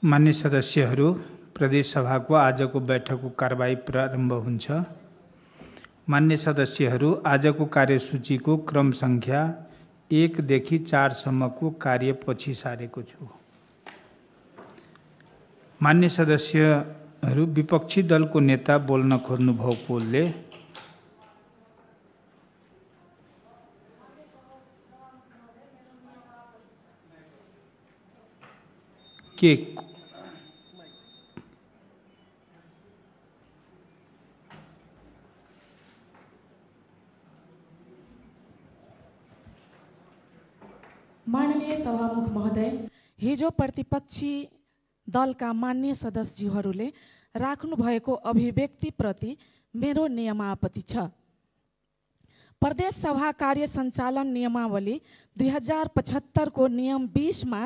मान्य सदस्यहरू, प्रदेश सभाको आजको बैठकको कारबाही प्रारम्भ हुन्छ। मान्य सदस्यहरू, आजको कार्यसूचीको क्रम संख्या 1 देखि 4 सम्मको कार्य पछि सारेको छु। मान्य सदस्यहरू, विपक्षी दलको नेता बोल्न खोज्नुभएकोले के माननीय सभामुख महोदय, हिजो प्रतिपक्षी दलका मान्य सदस्यहरूले राख्नुभएको अभिव्यक्तिप्रति मेरो नियमापत्ति छ। प्रदेश सभा कार्य सञ्चालन नियमावली 2075 को नियम 20 मा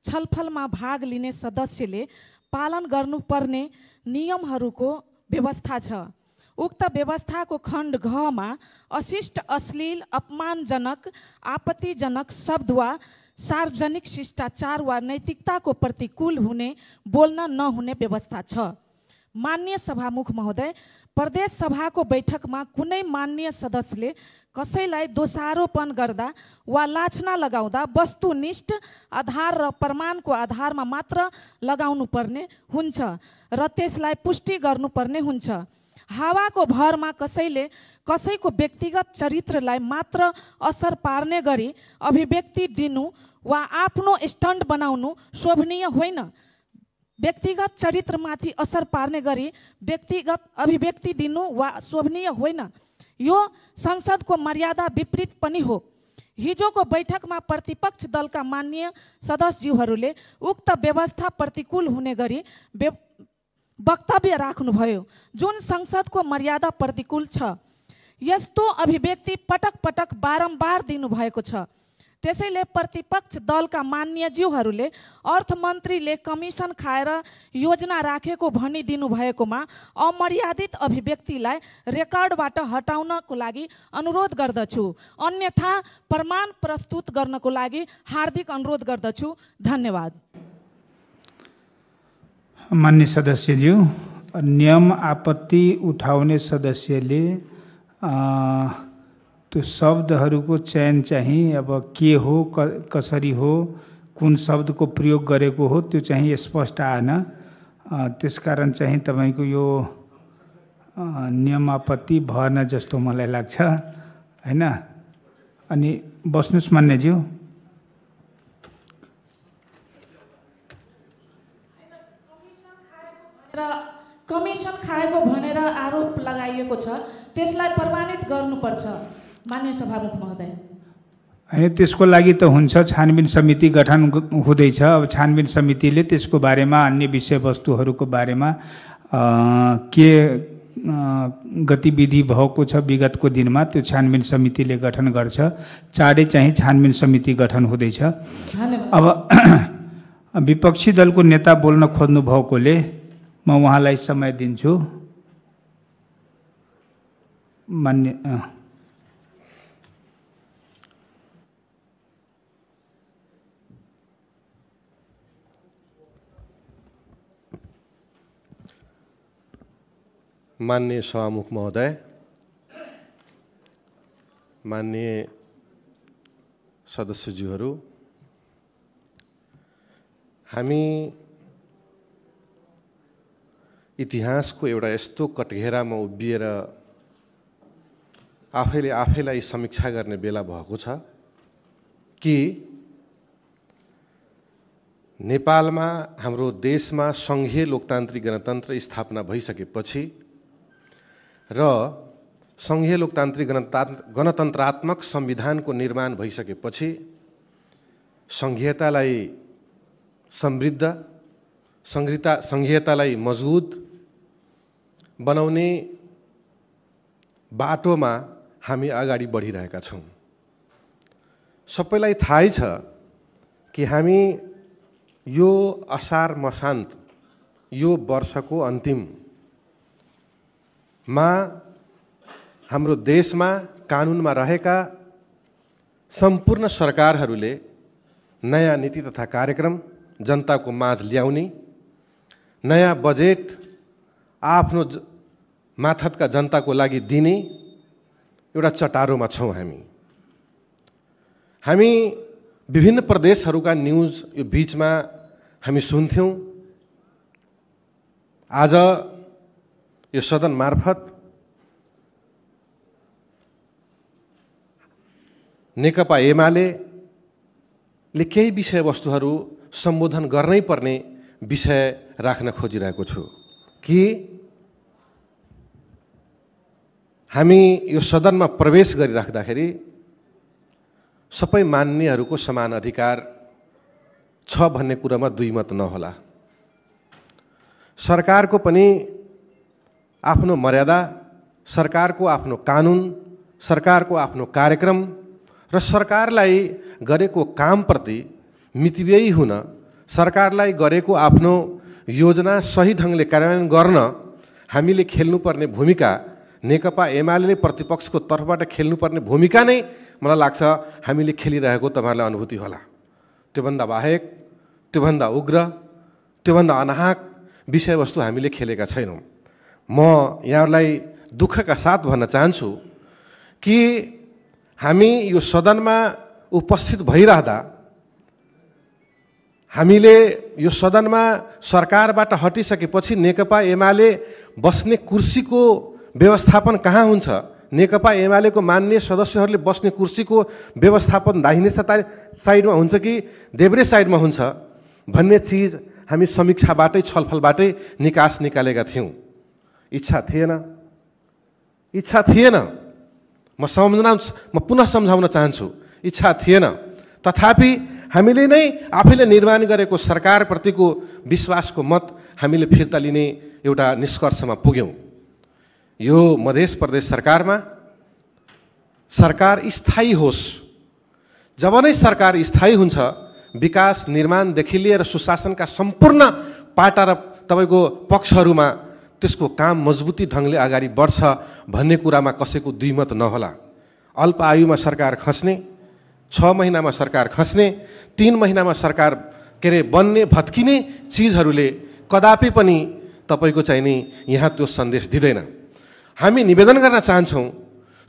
छलफलमा भाग लिने सदस्यले पालन गर्नुपर्ने नियमहरूको व्यवस्था छ। उक्त व्यवस्थाको खण्ड घ मा अशिष्ट, अश्लील, अपमानजनक, आपत्तिजनक शब्द वा सार्वजनिक शिष्टाचार वा नैतिकताको प्रतिकूल हुने बोल्न नहुने व्यवस्था छ। मान्य सभामुख महोदय, प्रदेश सभाको बैठकमा कुनै मान्य सदस्यले कसैलाई दोषारोपण गर्दा वा लाछना लगाउँदा वस्तुनिष्ठ आधार र प्रमाणको आधारमा मात्र लगाउनु पर्ने हुन्छ र त्यसलाई पुष्टि गर्नुपर्ने हुन्छ। हावाको भरमा कसैले कसैको व्यक्तिगत चरित्रलाई मात्र असर पार्ने गरी अभिव्यक्ति दिनु वा आफ्नो स्टन्ट बनाउनु शोभनीय होइन। व्यक्तिगत चरित्रमाथि असर पार्ने गरी व्यक्तिगत अभिव्यक्ति दिनु वा शोभनीय होइन। यो संसदको मर्यादा विपरीत पनि हो। हिजोको बैठकमा प्रतिपक्ष दलका मान्य सदस्यहरूले उक्त व्यवस्था प्रतिकूल हुने गरी वक्तव्य राख्नुभयो, जुन संसदको मर्यादा प्रतिकूल छ। यस्तो अभिव्यक्ति पटक पटक बारम्बार दिनुभएको छ। त्यसैले प्रतिपक्ष दलका मान्यज्यूहरूले अर्थमन्त्रीले कमिसन खाएर योजना राखेको भनिदिनु भएकोमा अमर्यादित अभिव्यक्तिलाई रेकर्डबाट हटाउनको लागि अनुरोध गर्दछु। अन्यथा प्रमाण प्रस्तुत गर्नको लागि हार्दिक अनुरोध गर्दछु। धन्यवाद। मान्य सदस्यज्यू, नियम आपत्ति उठाउने सदस्यले त्यो शब्दहरूको चयन चाहिँ अब के हो, कसरी हो, कुन शब्दको प्रयोग गरेको हो त्यो चाहिँ स्पष्ट आएन। त्यसकारण चाहिँ तपाईको यो नियम आपत्ति भएन जस्तो मलाई लाग्छ, हैन? अनि बस्नुस् मान्यज्यू। कमिसन खाएको भनेर आरोप लगाइएको छ, त्यसलाई प्रमाणित गर्नुपर्छ। मान्य सभामुख महोदय, हैन, त्यसको लागि त हुन्छ, छानबिन समिति गठन हुँदैछ। अब छानबिन समितिले त्यसको बारेमा अन्य विषयवस्तुहरूको बारेमा के गतिविधि भएको छ विगतको दिनमा त्यो छानबिन समितिले गठन गर्छ। चाँडै चाहिँ छानबिन समिति गठन हुँदैछ। अब विपक्षी दलको नेता बोल्न खोज्नु भएकोले म उहाँलाई समय दिन्छु। मान्य माननीय सभामुख महोदय, माननीय सदस्यज्यूहरू, हामी इतिहासको एउटा यस्तो कटघेरामा उभिएर आफैलाई समीक्षा गर्ने बेला भएको छ कि नेपालमा, हाम्रो देशमा संघीय लोकतान्त्रिक गणतन्त्र स्थापना भइसकेपछि र संघीय लोकतान्त्रिक गणतन्त्रात्मक संविधानको निर्माण भइसकेपछि संघीयतालाई समृद्ध, संघीयतालाई मजबुत बनाउने बाटोमा हामी अगाडि बढिरहेका छौँ। सबैलाई थाहै छ कि हामी यो असार मसान्त, यो वर्षको अन्तिममा हाम्रो देशमा कानुनमा रहेका सम्पूर्ण सरकारहरूले नयाँ नीति तथा कार्यक्रम जनताको माझ ल्याउने नयाँ बजेट आफ्नो माथतका जनताको लागि दिने एउटा चटारोमा छौँ हामी विभिन्न प्रदेशहरूका न्युज यो बीचमा हामी सुन्थ्यौँ। आज यो सदन मार्फत नेकपा एमाले केही विषयवस्तुहरू सम्बोधन गर्नै पर्ने विषय राख्न खोजिरहेको छु कि हामी यो सदनमा प्रवेश गरिराख्दाखेरि सबै मान्नेहरूको समान अधिकार छ भन्ने कुरामा दुई मत नहोला। सरकारको पनि आफ्नो मर्यादा, सरकारको आफ्नो कानुन, सरकारको आफ्नो कार्यक्रम र सरकारलाई गरेको कामप्रति मितव्ययी हुन, सरकारलाई गरेको आफ्नो योजना सही ढङ्गले कार्यान्वयन गर्न हामीले खेल्नुपर्ने भूमिका, नेकपा एमाले प्रतिपक्षको तर्फबाट खेल्नुपर्ने भूमिका नै मलाई लाग्छ हामीले खेलिरहेको तपाईँहरूलाई अनुभूति होला। त्योभन्दा बाहेक, त्योभन्दा उग्र, त्योभन्दा अनाहक विषयवस्तु हामीले खेलेका छैनौँ। म यहाँहरूलाई दुःखका साथ भन्न चाहन्छु कि हामी यो सदनमा उपस्थित भइरहँदा हामीले यो सदनमा सरकारबाट हटिसकेपछि नेकपा एमाले बस्ने कुर्सीको व्यवस्थापन कहाँ हुन्छ, नेकपा एमालेको मान्य सदस्यहरूले बस्ने कुर्सीको व्यवस्थापन दाहिने साइडमा हुन्छ कि देब्रे साइडमा हुन्छ भन्ने चिज हामी समीक्षाबाटै छलफलबाटै निकालेका थियौँ। इच्छा थिएन। म पुनः सम्झाउन चाहन्छु, इच्छा थिएन। तथापि हामीले नै आफैले निर्माण गरेको सरकारप्रतिको विश्वासको मत हामीले फिर्ता लिने एउटा निष्कर्षमा पुग्यौँ। यो मध्य प्रदेश सरकारमा सरकार स्थायी होस्। जब नै सरकार स्थायी हुन्छ, विकास निर्माणदेखि लिएर सुशासनका सम्पूर्ण पाटा र तपाईँको पक्षहरूमा त्यसको काम मजबुती ढङ्गले अगाडि बढ्छ भन्ने कुरामा कसैको दुई मत नहोला। अल्प आयुमा सरकार खस्ने, 6 महिनामा सरकार खस्ने, 3 महिनामा सरकार बन्ने भत्किने चिजहरूले कदापि पनि तपाईँको चाहिने यहाँ त्यो सन्देश दिँदैन। हामी निवेदन गर्न चाहन्छौँ,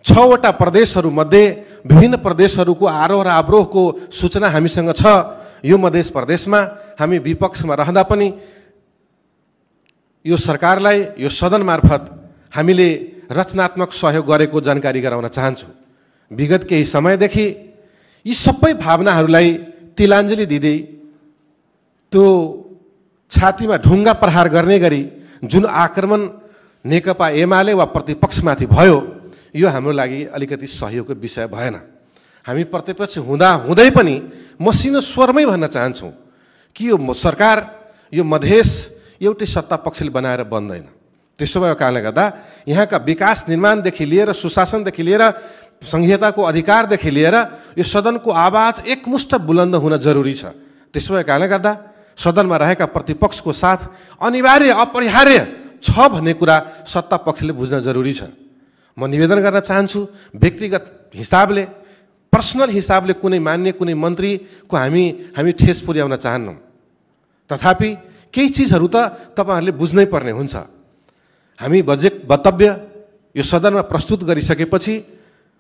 6 वटा प्रदेशहरूमध्ये विभिन्न प्रदेशहरूको आरोह र अवरोहको सूचना हामीसँग छ। यो मध्य प्रदेशमा हामी विपक्षमा रहँदा पनि यो सरकारलाई यो सदन मार्फत हामीले रचनात्मक सहयोग गरेको जानकारी गराउन चाहन्छु। विगत केही समयदेखि यी सबै भावनाहरूलाई तिलाञ्जली दिँदै त्यो छातीमा ढुङ्गा प्रहार गर्ने गरी जुन आक्रमण नेकपा एमाले वा प्रतिपक्षमाथि भयो, यो हाम्रो लागि अलिकति सहयोगको विषय भएन। हामी प्रतिपक्ष हुँदै पनि मसिनो स्वरमै भन्न चाहन्छौँ कि यो सरकार, यो मधेस एउटै सत्ता पक्षले बनाएर बन्दैन। त्यसो भएको कारणले गर्दा यहाँका विकास निर्माणदेखि लिएर सुशासनदेखि लिएर संहिताको अधिकारदेखि लिएर यो सदनको आवाज एकमुष्ट बुलन्द हुन जरुरी छ। त्यसो भएको कारणले गर्दा सदनमा रहेका प्रतिपक्षको साथ अनिवार्य अपरिहार्य छ भन्ने कुरा सत्ता पक्षले बुझ्न जरुरी छ। म निवेदन गर्न चाहन्छु, व्यक्तिगत हिसाबले, पर्सनल हिसाबले कुनै मान्य कुनै मन्त्रीको हामी ठेस पुर्याउन चाहन्नौँ। तथापि केही चिजहरू त तपाईँहरूले बुझ्नै पर्ने हुन्छ। हामी बजेट वक्तव्य यो सदनमा प्रस्तुत गरिसकेपछि,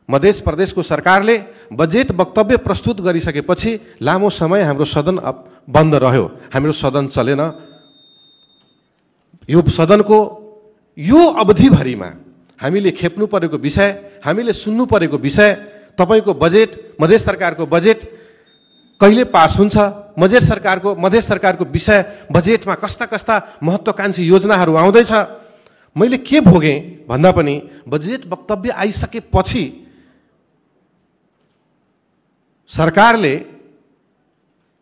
मध्य प्रदेशको सरकारले बजेट वक्तव्य प्रस्तुत गरिसकेपछि लामो समय हाम्रो सदन बन्द रह्यो, हाम्रो सदन चलेन। यो सदनको यो अवधिभरिमा हामीले खेप्नु परेको विषय, हामीले सुन्नु परेको विषय, तपाईँको बजेट, मध्य सरकारको बजेट कहिले पास हुन्छ, मध्य सरकारको विषय बजेटमा कस्ता कस्ता महत्त्वकांक्षी योजनाहरू आउँदैछ। मैले के भोगेँ भन्दा पनि बजेट वक्तव्य आइसकेपछि सरकारले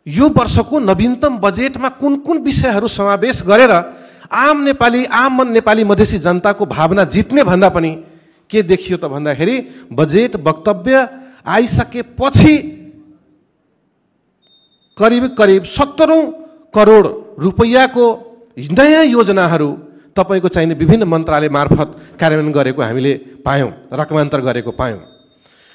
यो वर्षको नवीनतम बजेटमा कुन कुन विषयहरू समावेश गरेर आम नेपाली मधेसी जनताको भावना जित्ने भन्दा पनि के देखियो त भन्दाखेरि बजेट वक्तव्य आइसकेपछि करिब 17 करोड रुपैयाँको नयाँ योजनाहरू तपाईँको चाहिने विभिन्न मन्त्रालय मार्फत कार्यान्वयन गरेको हामीले पायौँ, रकमान्तर गरेको पायौँ।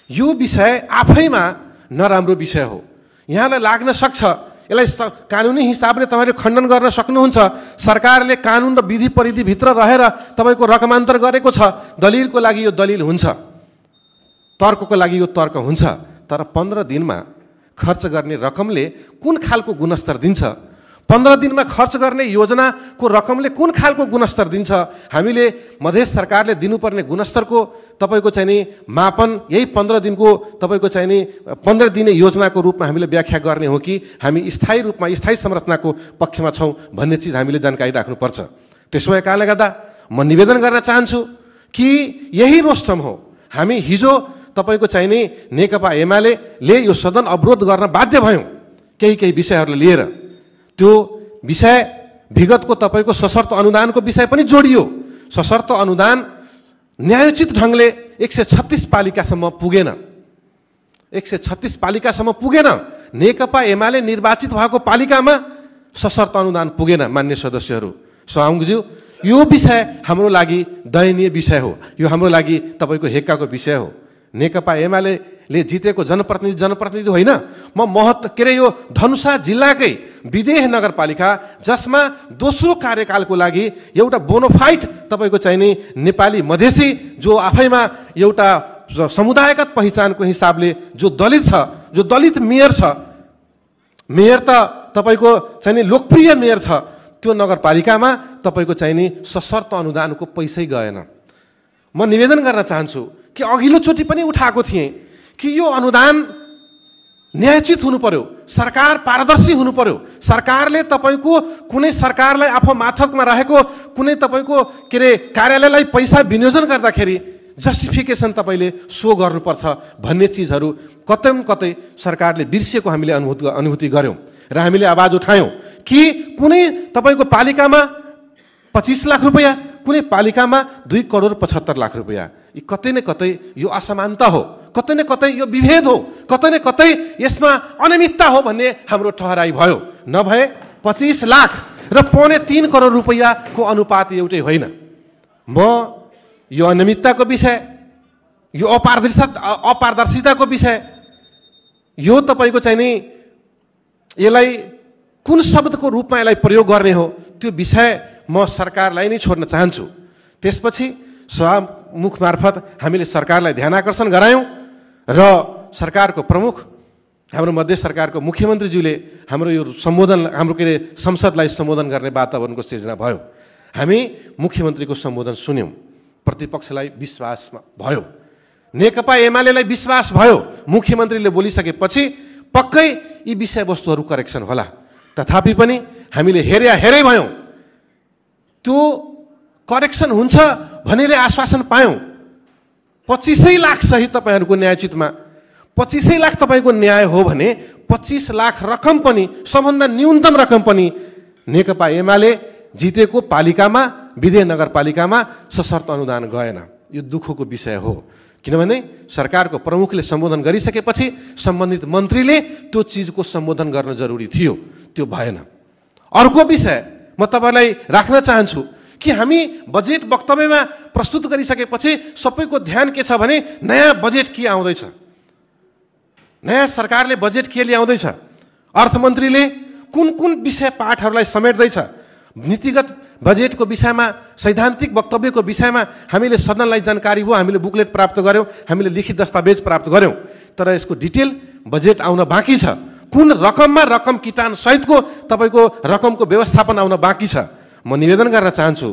यो विषय आफैमा नराम्रो विषय हो। यहाँलाई लाग्न सक्छ यसलाई कानुनी हिसाबले तपाईँले खण्डन गर्न सक्नुहुन्छ। सरकारले कानुन र विधि परिधिभित्र रहेर तपाईँको रकमान्तर गरेको छ, दलिलको लागि यो दलिल हुन्छ, तर्कको लागि यो तर्क हुन्छ। तर 15 दिनमा खर्च गर्ने रकमले कुन खालको गुणस्तर दिन्छ? 15 दिनमा खर्च गर्ने योजनाको रकमले कुन खालको गुणस्तर दिन्छ? हामीले मधेस सरकारले दिनुपर्ने गुणस्तरको तपाईँको चाहिँ नि मापन यही 15 दिनको तपाईँको चाहिँ नि 15 दिने योजनाको रूपमा हामीले व्याख्या गर्ने हो कि हामी स्थायी रूपमा स्थायी संरचनाको पक्षमा छौँ भन्ने चिज हामीले जानकारी राख्नुपर्छ। त्यसो भए कारणले गर्दा म निवेदन गर्न चाहन्छु कि यही रोस्टम हो। हामी हिजो तपाईँको चाहिँ नि नेकपा एमाले यो सदन अवरोध गर्न बाध्य भयौँ केही विषयहरूलाई लिएर। त्यो विषय विगतको तपाईँको सशर्त अनुदानको विषय पनि जोडियो। सशर्त अनुदान न्यायोचित ढङ्गले 136 पालिकासम्म पुगेन, 136 पालिकासम्म पुगेन। नेकपा एमाले निर्वाचित भएको पालिकामा सशर्त अनुदान पुगेन। मान्य सदस्यहरू, सभामुखज्यू, यो विषय हाम्रो लागि दयनीय विषय हो, यो हाम्रो लागि तपाईँको हेक्काको विषय हो। नेकपा एमाले जितेको जनप्रतिनिधि होइन। यो धनुषा जिल्लाकै विदेह नगरपालिका जसमा दोस्रो कार्यकालको लागि एउटा बोनोफाइट तपाईँको चाहिँ नि नेपाली मधेसी जो आफैमा एउटा समुदायगत पहिचानको हिसाबले जो दलित छ, जो दलित मेयर छ, मेयर त तपाईँको चाहिँ नि लोकप्रिय मेयर छ, त्यो नगरपालिकामा तपाईँको चाहिँ नि सशर्त अनुदानको पैसै गएन। म निवेदन गर्न चाहन्छु कि अघिल्लोचोटि पनि उठाएको थिएँ कि यो अनुदान न्यायोचित हुनु पर्यो, सरकार पारदर्शी हुनु पर्यो। सरकारले तपाईँको कुनै सरकारलाई आफू माथकमा रहेको कुनै तपाईँको कार्यालयलाई पैसा विनियोजन गर्दाखेरि जस्टिफिकेसन तपाईँले सो गर्नुपर्छ भन्ने चिजहरू कतै न कतै सरकारले बिर्सिएको हामीले अनुभूति गऱ्यौँ र हामीले आवाज उठायौँ कि कुनै तपाईँको पालिकामा 25 लाख रुपैयाँ, कुनै पालिकामा 2 करोड 75 लाख रुपैयाँ। यी कतै न कतै यो असमानता हो, कतै न कतै यो विभेद हो, कतै न कतै यसमा अनियमितता हो भन्ने हाम्रो ठहराइ भयो। नभए 25 लाख र 3.25 करोड रुपैयाँको अनुपात एउटै होइन। म यो अनियमितताको विषय, यो अपारदर्शिताको विषय, यो तपाईँको चाहिँ नि यसलाई कुन शब्दको रूपमा यसलाई प्रयोग गर्ने हो त्यो विषय म सरकारलाई नै छोड्न चाहन्छु। त्यसपछि सभामुख मार्फत हामीले सरकारलाई ध्यान आकर्षण गरायौँ र सरकारको प्रमुख हाम्रो मध्य सरकारको मुख्यमन्त्रीज्यूले हाम्रो यो सम्बोधन हाम्रो संसदलाई सम्बोधन गर्ने वातावरणको सिर्जना भयो। हामी मुख्यमन्त्रीको सम्बोधन सुन्यौँ, प्रतिपक्षलाई विश्वास भयो, नेकपा एमालेलाई विश्वास भयो। मुख्यमन्त्रीले बोलिसकेपछि पक्कै यी विषयवस्तुहरू करेक्सन होला। तथापि पनि हामीले हेरै भयौँ, त्यो करेक्सन हुन्छ भन्नेले आश्वासन पायौँ। 25 लाख सहित तपाईँहरूको न्यायोचितमा 25 लाख तपाईँको न्याय हो भने 25 लाख रकम पनि सबभन्दा न्यूनतम रकम पनि नेकपा एमाले जितेको पालिकामा विदेह नगरपालिकामा सशर्त अनुदान गएन। यो दुःखको विषय हो, किनभने सरकारको प्रमुखले सम्बोधन गरिसकेपछि सम्बन्धित मन्त्रीले त्यो चिजको सम्बोधन गर्न जरुरी थियो, त्यो भएन। अर्को विषय म तपाईँलाई राख्न चाहन्छु कि हामी बजेट वक्तव्यमा प्रस्तुत गरिसकेपछि सबैको ध्यान के छ भने नयाँ बजेट के आउँदैछ, नयाँ सरकारले बजेट के ल्याउँदैछ, अर्थमन्त्रीले कुन विषय पाठहरूलाई समेट्दैछ, नीतिगत बजेटको विषयमा, सैद्धान्तिक वक्तव्यको विषयमा हामीले सदनलाई जानकारी भयो, हामीले बुकलेट प्राप्त गऱ्यौँ, हामीले लिखित दस्तावेज प्राप्त गऱ्यौँ। तर यसको डिटेल बजेट आउन बाँकी छ। कुन रकममा रकम किटान सहितको तपाईँको रकमको व्यवस्थापन आउन बाँकी छ। म निवेदन गर्न चाहन्छु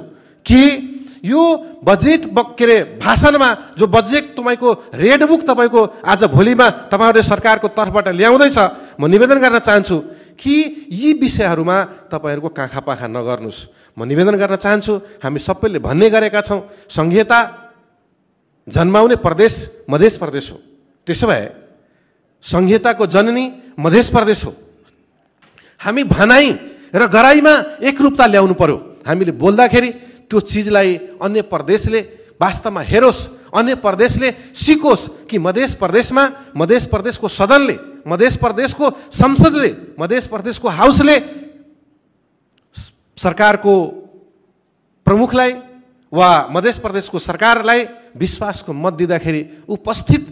कि यो बजेट भाषणमा जो बजेट तपाईँको रेड बुक तपाईँको आज भोलिमा तपाईँहरूले सरकारको तर्फबाट ल्याउँदैछ, म निवेदन गर्न चाहन्छु कि यी विषयहरूमा तपाईँहरूको काँखा पाखा नगर्नुहोस्। म निवेदन गर्न चाहन्छु, हामी सबैले भन्ने गरेका छौँ संहिता जन्माउने प्रदेश मधेस प्रदेश हो। त्यसो भए संहिताको जननी मधेस प्रदेश हो। हामी भनाइ र गराइमा एकरूपता ल्याउनु पर्यो। हामीले बोल्दाखेरि त्यो चिजलाई अन्य प्रदेशले वास्तवमा हेरोस्, अन्य प्रदेशले सिकोस् कि मधेस प्रदेशको सदनले, मधेस प्रदेशको संसदले, मधेस प्रदेशको हाउसले सरकारको प्रमुखलाई वा मधेस प्रदेशको सरकारलाई विश्वासको मत दिँदाखेरि उपस्थित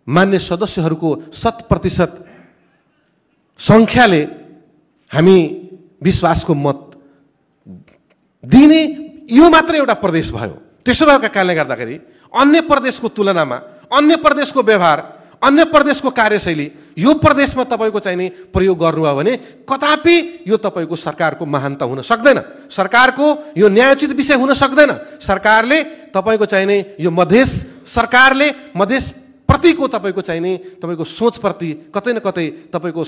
मान्य सदस्यहरूको 100% सङ्ख्याले हामी विश्वासको मत दिने यो मात्र एउटा प्रदेश भयो। त्यसो भएका कारणले गर्दाखेरि अन्य प्रदेशको तुलनामा अन्य प्रदेशको व्यवहार अन्य प्रदेशको कार्यशैली यो प्रदेशमा तपाईको चाहिँ नि प्रयोग गर्नुभयो भने कदापि यो तपाईको सरकारको महानता हुन सक्दैन, सरकारको यो न्यायोचित विषय हुन सक्दैन। सरकारले तपाईको चाहिँ नि यो मधेस सरकारले मधेस प्रतिको तपाईको चाहिँ नि तपाईको सोचप्रति कतै न कतै तपाईको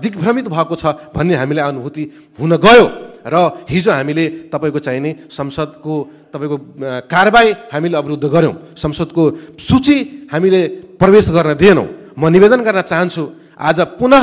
दिग्भ्रमित भएको छ भन्ने हामीलाई अनुभूति हुन गयो। र हिजो हामीले तपाईको चाहिँ नि संसदको तपाईको कारबाही हामीले अवरुद्ध गर्यौं, संसदको सूची हामीले प्रवेश गर्न दिएनौं। म निवेदन गर्न चाहन्छु आज पुनः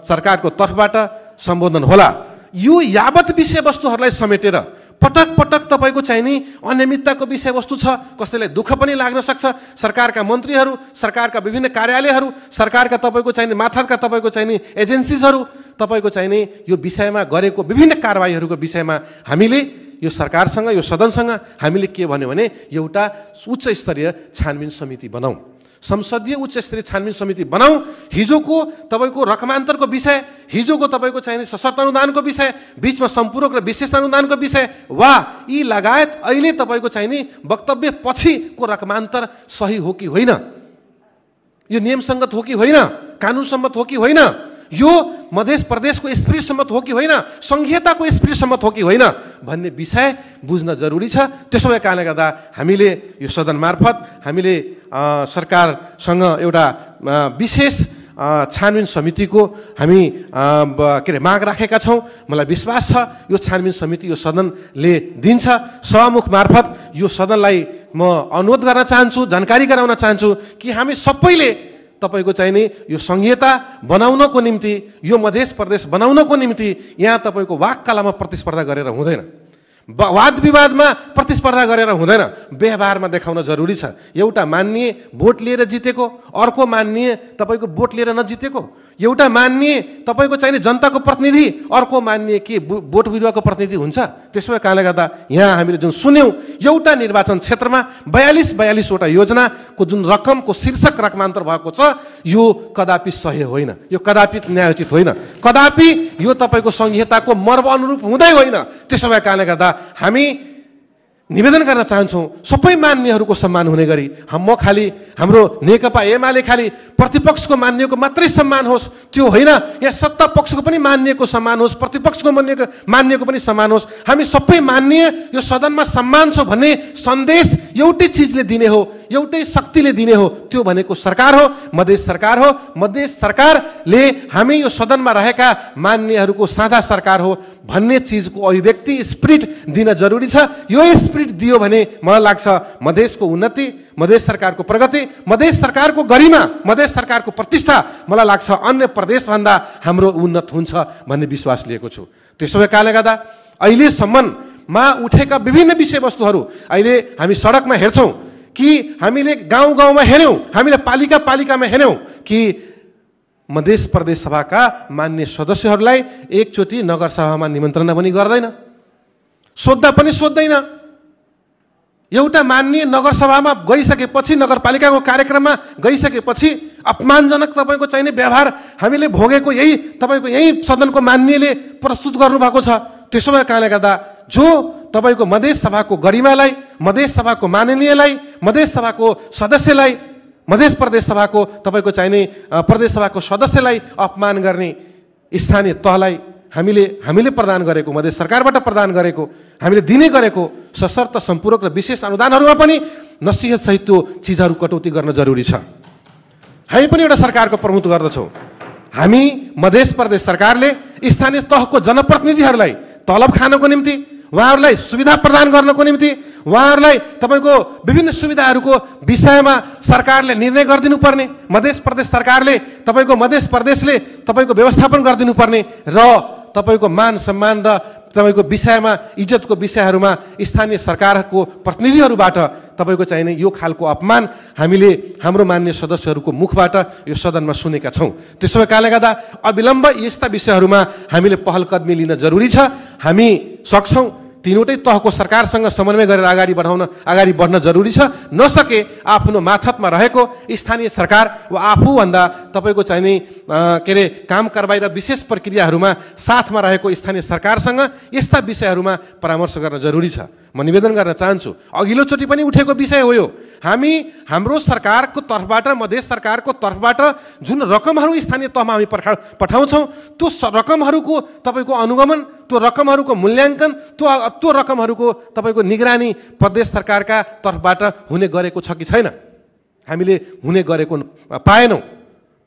सरकारको तर्फबाट सम्बोधन होला। यो यावत विषयवस्तुहरूलाई समेटेर पटक पटक तपाईको चाहिँ नि अनियमितताको विषयवस्तु छ, कसैलाई दुःख पनि लाग्न सक्छ। सरकारका मन्त्रीहरू, सरकारका विभिन्न कार्यालयहरू, सरकारका तपाईको चाहिँ नि माथाका तपाईको चाहिँ नि एजेन्सीजहरू तपाईको चाहिँ नि यो विषयमा गरेको विभिन्न कारबाहीहरूको विषयमा हामीले यो सरकारसँग यो सदनसँग हामीले के भन्यो भने एउटा उच्च स्तरीय छानबिन समिति बनाऊ, संसदीय उच्च स्तरीय छानबिन समिति बनाऊ। हिजोको तपाईको रकमान्तरको विषय, हिजोको तपाईको चाहिँ सशर्त अनुदानको विषय, बीचमा सम्पूरक र विशेष अनुदानको विषय वा यी लगायत अहिले तपाईको चाहिँ नि वक्तव्य पछिको रकमान्तर सही हो कि होइन, यो नियमसङ्गत हो कि होइन, कानुन सम्मत हो कि होइन, यो मधेस प्रदेशको स्पिरिट सम्मत हो कि होइन, संघीयताको स्पिरिट सम्मत हो कि होइन भन्ने विषय बुझ्न जरुरी छ। त्यसो भए कारणले गर्दा हामीले यो सदन मार्फत हामीले सरकारसँग एउटा विशेष छानबिन समितिको हामी के अरे माग राखेका छौँ। मलाई विश्वास छ यो छानबिन समिति यो सदनले दिन्छ। सभामुख मार्फत यो सदनलाई म अनुरोध गर्न चाहन्छु, जानकारी गराउन चाहन्छु कि हामी सबैले तपाईको चाहिँ नि यो संहिता बनाउनको निम्ति, यो मधेस प्रदेश बनाउनको निम्ति यहाँ तपाईको वाक्कलामा प्रतिस्पर्धा गरेर हुँदैन, वाद विवादमा प्रतिस्पर्धा गरेर हुँदैन, व्यवहारमा देखाउन जरुरी छ। एउटा मान्य भोट लिएर जितेको, अर्को मान्य तपाईको भोट लिएर नजितेको, एउटा मान्य तपाईको चाहिँ जनताको प्रतिनिधि, अर्को मान्य के भोट बिरुवाको प्रतिनिधि हुन्छ। त्यसो भए कारणले गर्दा यहाँ हामीले जुन सुन्यौं एउटा निर्वाचन क्षेत्रमा 42वटा योजनाको जुन रकमको शीर्षक रकमान्तर भएको छ यो कदापि सही होइन, यो कदापि न्यायोचित होइन, कदापि यो तपाईको संहिताको मर्म अनुरूप हुँदै होइन। त्यसो भए कारणले गर्दा हामी निवेदन गर्न चाहन्छौँ सबै मान्यहरूको सम्मान हुने गरी म खालि हाम्रो नेकपा एमाले खालि प्रतिपक्षको मान्यको मात्रै सम्मान होस् त्यो होइन, या सत्ता पक्षको पनि मान्यको सम्मान होस्, प्रतिपक्षको मान्यको पनि सम्मान होस्। हामी सबै मान्य यो सदनमा सम्मान छ भन्ने सन्देश एउटै चिजले दिने हो, एउटै शक्तिले दिने हो, त्यो भनेको सरकार हो, मधेस सरकार हो। मधेस सरकारले हामी यो सदनमा रहेका मान्यहरूको साझा सरकार हो भन्ने चिजको अभिव्यक्ति स्पिरिट दिन जरुरी छ। यो स्पिरिट दियो भने मलाई लाग्छ मधेसको उन्नति, मधेस सरकारको प्रगति, मधेस सरकारको गरिमा, मधेस सरकारको प्रतिष्ठा मलाई लाग्छ अन्य प्रदेशभन्दा हाम्रो उन्नत हुन्छ भन्ने विश्वास लिएको छु। त्यसो भए कारणले गर्दा अहिलेसम्ममा उठेका विभिन्न विषयवस्तुहरू अहिले हामी सडकमा हेर्छौँ कि हामीले गाउँ-गाउँमा हेर्यौँ, हामीले पालिकामा हेर्यौँ कि मधेस प्रदेश सभाका मान्य सदस्यहरूलाई एकचोटि नगरसभामा निमन्त्रणा पनि गर्दैन, सोद्धा पनि सोध्दैन। एउटा मान्य नगरसभामा गइसकेपछि, नगरपालिकाको कार्यक्रममा गइसकेपछि अपमानजनक तपाईको चाहिने व्यवहार हामीले भोगेको यही तपाईको यही सदनको मान्यले प्रस्तुत गर्नुभएको छ। त्यसो भए कारणले गर्दा जो तपाईको मधेस सभाको गरिमालाई, मधेस सभाको माननीयलाई, मधेस सभाको सदस्यलाई, मधेस प्रदेश सभाको तपाईको चाहिने प्रदेश सभाको सदस्यलाई अपमान गर्ने स्थानीय तहलाई हामीले प्रदान गरेको, मधेस सरकारबाट प्रदान गरेको, हामीले दिने गरेको सशर्त सम्पूरक र विशेष अनुदानहरूमा पनि नसिहत सहित त्यो चिजहरू कटौती गर्न जरुरी छ। हामी पनि एउटा सरकारको प्रमुख गर्दछौँ। हामी मधेस प्रदेश सरकारले स्थानीय तहको जनप्रतिनिधिहरूलाई तलब खानको निम्ति, उहाँहरूलाई सुविधा प्रदान गर्नको निम्ति, उहाँहरूलाई तपाईको विभिन्न सुविधाहरूको विषयमा सरकारले निर्णय गरिदिनुपर्ने, मधेस प्रदेश सरकारले तपाईको मधेस प्रदेशले तपाईको व्यवस्थापन गरिदिनुपर्ने र तपाईको मान सम्मान र तपाईको विषयमा इज्जतको विषयहरूमा स्थानीय सरकारको प्रतिनिधिहरूबाट तपाईको चाहिने यो खालको अपमान हामीले हाम्रो मान्य सदस्यहरूको मुखबाट यो सदनमा सुनेका छौँ। त्यसो भए कारणले गर्दा अविलम्ब यस्ता विषयहरूमा हामीले पहल कदमी लिन जरुरी छ। हामी सक्छौँ तीनवटै तहको सरकारसँग समन्वय गरेर अगाडि बढ्न जरुरी छ। नसके आफ्नो माथतमा रहेको स्थानीय सरकार वा आफूभन्दा तपाईँको चाहिने के अरे काम कारबाही र विशेष प्रक्रियाहरूमा साथमा रहेको स्थानीय सरकारसँग यस्ता विषयहरूमा परामर्श गर्न जरुरी छ। म निवेदन गर्न चाहन्छु, अघिल्लोचोटि पनि उठेको विषय हो यो। हाम्रो सरकारको तर्फबाट, मधेस सरकारको तर्फबाट जुन रकमहरू स्थानीय तहमा हामी पठाउँछौँ, त्यो रकमहरूको तपाईँको अनुगमन, त्यो रकमहरूको मूल्याङ्कन, त्यो रकमहरूको तपाईँको निगरानी प्रदेश सरकारका तर्फबाट हुने गरेको छ कि छैन, हामीले हुने गरेको पाएनौँ।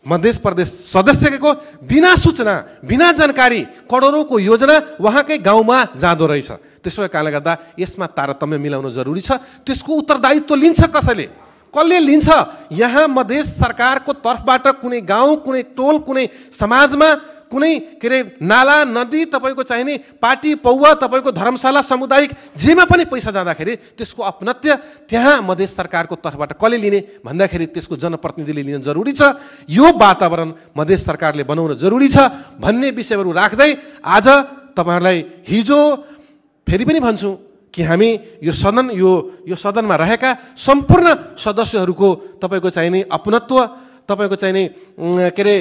मध्य प्रदेश सदस्यको बिना सूचना, बिना जानकारी करोडौँको योजना उहाँकै गाउँमा जाँदो रहेछ। त्यसो कारणले गर्दा यसमा तारतम्य मिलाउन जरुरी छ। त्यसको उत्तरदायित्व लिन्छ कसले लिन्छ? यहाँ मधेस सरकारको तर्फबाट कुनै गाउँ, कुनै टोल, कुनै समाजमा कुनै के अरे नाला, नदी, तपाईँको चाहिने पार्टी पौवा, तपाईँको धर्मशाला, सामुदायिक जेमा पनि पैसा जाँदाखेरि त्यसको अपनत्य त्यहाँ मधेस सरकारको तर्फबाट कसले लिने भन्दाखेरि त्यसको जनप्रतिनिधिले लिन जरुरी छ। यो वातावरण मधेस सरकारले बनाउन जरुरी छ भन्ने विषयहरू राख्दै आज तपाईँहरूलाई हिजो फेरि पनि भन्छु कि हामी यो सदनमा रहेका सम्पूर्ण सदस्यहरूको तपाईँको चाहिने अपनत्व, तपाईँको चाहिने के अरे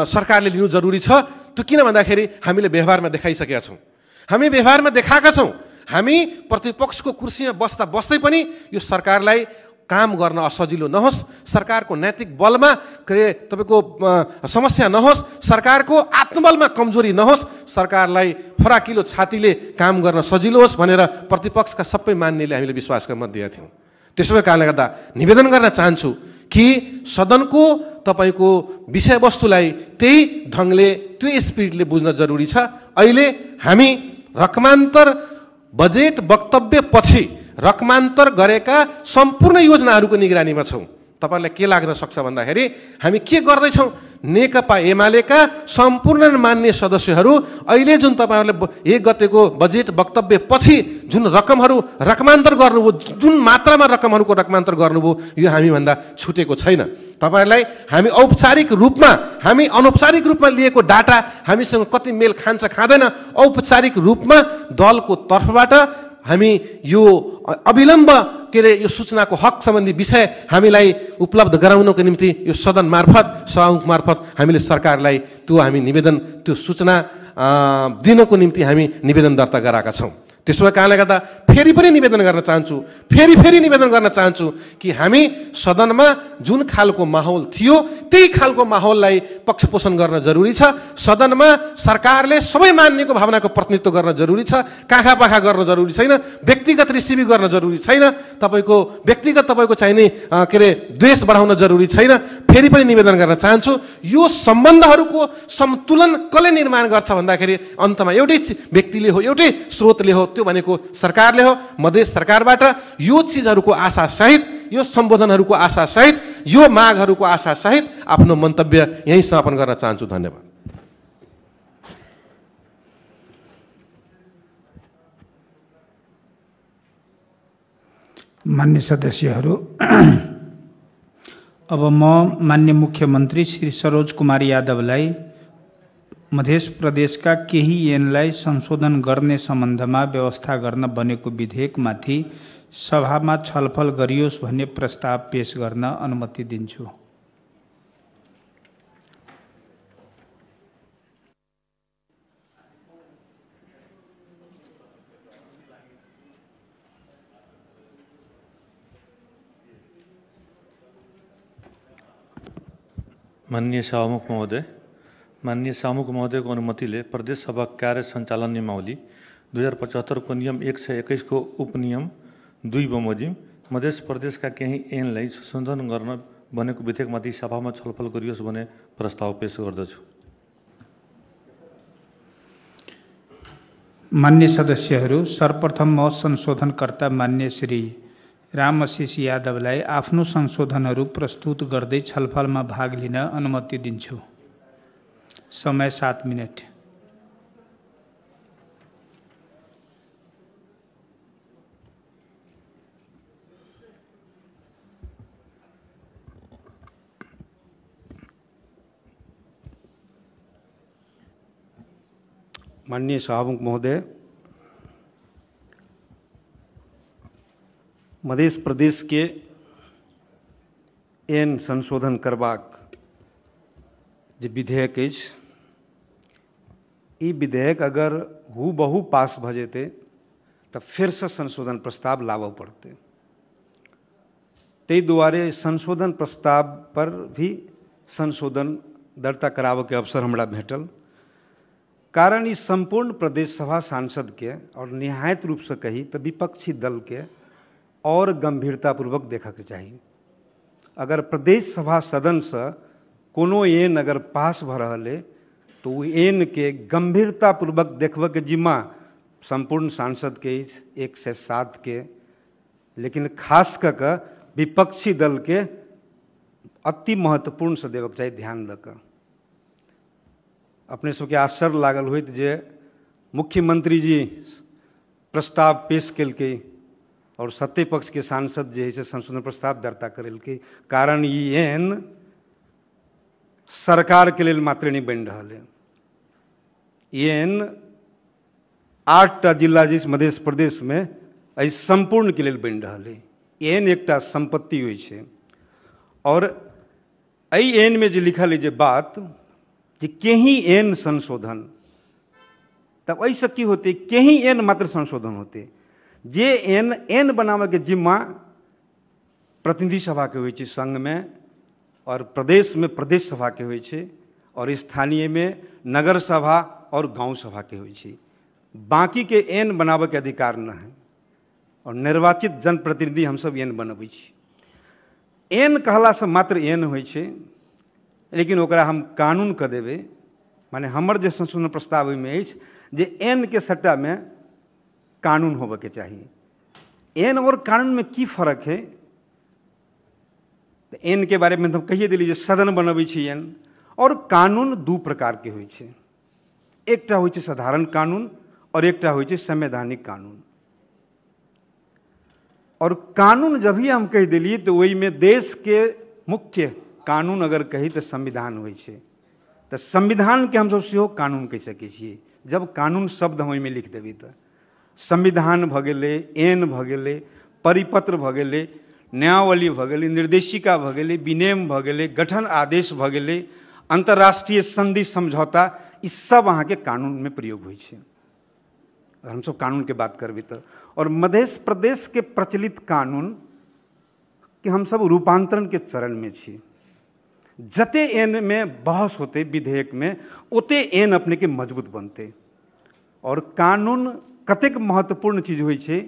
सरकारले लिनु जरुरी छ। त्यो किन भन्दाखेरि हामीले व्यवहारमा देखाइसकेका छौँ, हामी व्यवहारमा देखाएका छौँ। हामी प्रतिपक्षको कुर्सीमा बस्दै पनि यो सरकारलाई काम गर्न असजिलो नहोस्, सरकारको नैतिक बलमा के अरे तपाईँको समस्या नहोस्, सरकारको आत्मबलमा कमजोरी नहोस्, सरकारलाई फराकिलो छातीले काम गर्न सजिलो होस् भनेर प्रतिपक्षका सबै मान्नेले हामीले विश्वास गर्न दिएका थियौँ। त्यसो कारणले गर्दा निवेदन गर्न चाहन्छु कि सदनको तपाईँको विषयवस्तुलाई त्यही ढङ्गले, त्यो स्पिडले बुझ्न जरुरी छ। अहिले हामी रकमान्तर बजेट वक्तव्य पछि रकमान्तर गरेका सम्पूर्ण योजनाहरूको निगरानीमा छौँ। तपाईँलाई के लाग्न सक्छ भन्दाखेरि हामी के गर्दैछौँ? नेकपा एमालेका सम्पूर्ण मान्य सदस्यहरू अहिले जुन तपाईँहरूले 1 गतेको बजेट वक्तव्य पछि जुन रकमहरू रकमान्तर गर्नुभयो, जुन मात्रामा रकमहरूको रकमान्तर गर्नुभयो, यो हामीभन्दा छुटेको छैन। तपाईँहरूलाई हामी औपचारिक रूपमा, हामी अनौपचारिक रूपमा लिएको डाटा हामीसँग कति मेल खान्छ खाँदैन, औपचारिक रूपमा दलको तर्फबाट हामी यो अविलम्ब के अरे यो सूचनाको हक सम्बन्धी विषय हामीलाई उपलब्ध गराउनको निम्ति यो सदन मार्फत, सभामुख मार्फत हामीले सरकारलाई हामी निवेदन, त्यो सूचना दिनको निम्ति हामी निवेदन दर्ता गराएका छौँ। त्यसो कारणले गर्दा फेरि पनि निवेदन गर्न चाहन्छु, फेरि निवेदन गर्न चाहन्छु कि हामी सदनमा जुन खालको माहौल थियो त्यही खालको माहौललाई पक्षपोषण गर्न जरुरी छ। सदनमा सरकारले सबै मान्नेको भावनाको प्रतिनिधित्व गर्न जरुरी छ, काखापाखा गर्न जरुरी छैन, व्यक्तिगत रिसिभी गर्न जरुरी छैन, तपाईँको व्यक्तिगत तपाईँको चाहिने के अरे द्वेष बढाउन जरुरी छैन। फेरि पनि निवेदन गर्न चाहन्छु, यो सम्बन्धहरूको सन्तुलन कसले निर्माण गर्छ भन्दाखेरि अन्तमा एउटै व्यक्तिले हो, एउटै स्रोतले हो, त्यो भनेको सरकारले हो। मधेस सरकारबाट यो चिजहरूको आशा सहित, यो सम्बोधनहरूको आशा सहित, यो मागहरूको आशा सहित आफ्नो मन्तव्य यही समापन गर्न चाहन्छु। धन्यवाद। मान्य सदस्यहरू, अब म मान्य मुख्यमन्त्री श्री सरोज कुमार यादवलाई मध्य प्रदेशका केही ऐनलाई संशोधन गर्ने सम्बन्धमा व्यवस्था गर्न बनेको विधेयकमाथि सभामा छलफल गरियोस् भन्ने प्रस्ताव पेश गर्न अनुमति दिन्छु। माननीय सभामुख महोदयको अनुमतिले प्रदेश सभा कार्य सञ्चालन नियमावली 2075 को नियम 121 को उपनियम 2 बमोजिम मध्य प्रदेशका केही ऐनलाई संशोधन गर्न बनेको विधेयकमाथि सभामा छलफल गरियोस् भन्ने प्रस्ताव पेश गर्दछु। मान्य सदस्यहरू, सर्वप्रथम म संशोधनकर्ता मान्य श्री रामआशिष यादवलाई आफ्नो संशोधनहरू प्रस्तुत गर्दै छलफलमा भाग लिन अनुमति दिन्छु। समय 7 मिनट। माननीय सभामुख महोदय, मध्य प्रदेश के एन संशोधन करबाक जे विधेयक अछि, ई विधेयक अगर हूबहू पास भ जेतै तऽ फेरसँ संशोधन प्रस्ताव लाबऽ पड़तै। ताहि दुआरे संशोधन प्रस्ताव पर भी संशोधन दर्ता कराबऽ के अवसर हमरा भेटल। कारण ई संपूर्ण प्रदेश सभा सांसद के और निहायत रूप से कही तो विपक्षी दल के और गंभीरतापूर्वक देखा के चाही। अगर प्रदेश सभा सदन से कोनो एन अगर पास भ रहा है तो वो एन के गंभीरतापूर्वक देखबऽ के जिम्मा संपूर्ण सांसद के 107 के, लेकिन खास कऽ के विपक्षी दल के अति महत्वपूर्ण से देवक चाही ध्यान दऽ कऽ। अपने सबके आश्चर्य लागल होइत जे मुख्यमंत्री जी प्रस्ताव पेश केलकै और सत्ते पक्ष के सांसद जे है से संशोधन प्रस्ताव दर्ता करेलकै। कारण ई एन सरकार के लेल मात्र नहीं बन रहा है, एन 8टा जिला जिस मध्य प्रदेश में एहि संपूर्ण के लेल बन रहा है। एन एकटा संपत्ति होइ छै और एहि एन में जे लिखल है जे बात कि कहीं एन संशोधन, तब ऐसे की होते कहीं एन मात्र संशोधन होते। जे एन बनावे के जिम्मा प्रतिनिधि सभा के होइ छै संघ में, और प्रदेश में प्रदेश सभा के होइ छै, और स्थानीय में नगर सभा और गांव सभा के होइ छै। बाकी के एन बनावे के अधिकार न है, और निर्वाचित जनप्रतिनिधि हम सब एन बनबै छी। एन कहला से मात्र एन होइ छै, लेकिन ओकरा हम कानून कऽ देबै। माने हमर जे संशोधन प्रस्ताव में अछि जे एन के सट्टा में कानून होबे के चाही। एन और कानून में की फर्क है? तो एन के बारे में तो कहिए दिली जे सदन बनबै छी एन, और कानून दू प्रकार के होइ छै। एकटा होइ छै साधारण कानून और एकटा होइ छै संवैधानिक कानून। और कानून जब ही हम कह दिली तो वही में देश के मुख्य कानून अगर कही तो संविधान होइ छै। तो संविधान के हम सब सेहो कानून कह सकै छियै जब कानून शब्द हम में लिख देबै। तो संविधान भ गेलै, एन भ गेलै, परिपत्र भ गेलै, न्यायावली भ गेलै, निर्देशिका भ गेलै, विनियम भ गेलै, गठन आदेश भ गेलै, अंतर्राष्ट्रीय संधि समझौता, ई सब अहाँ के कानून में प्रयोग होइ छै। अगर हम सब कानून के बात करबै तो, और मध्य प्रदेश के प्रचलित कानून कि हम सब रूपांतरण के चरण में छी। जते एन में बहस होते विधेयक में, ओते एन अपने के मजबूत बनते। और कानून कतेक महत्वपूर्ण चीज होइ छै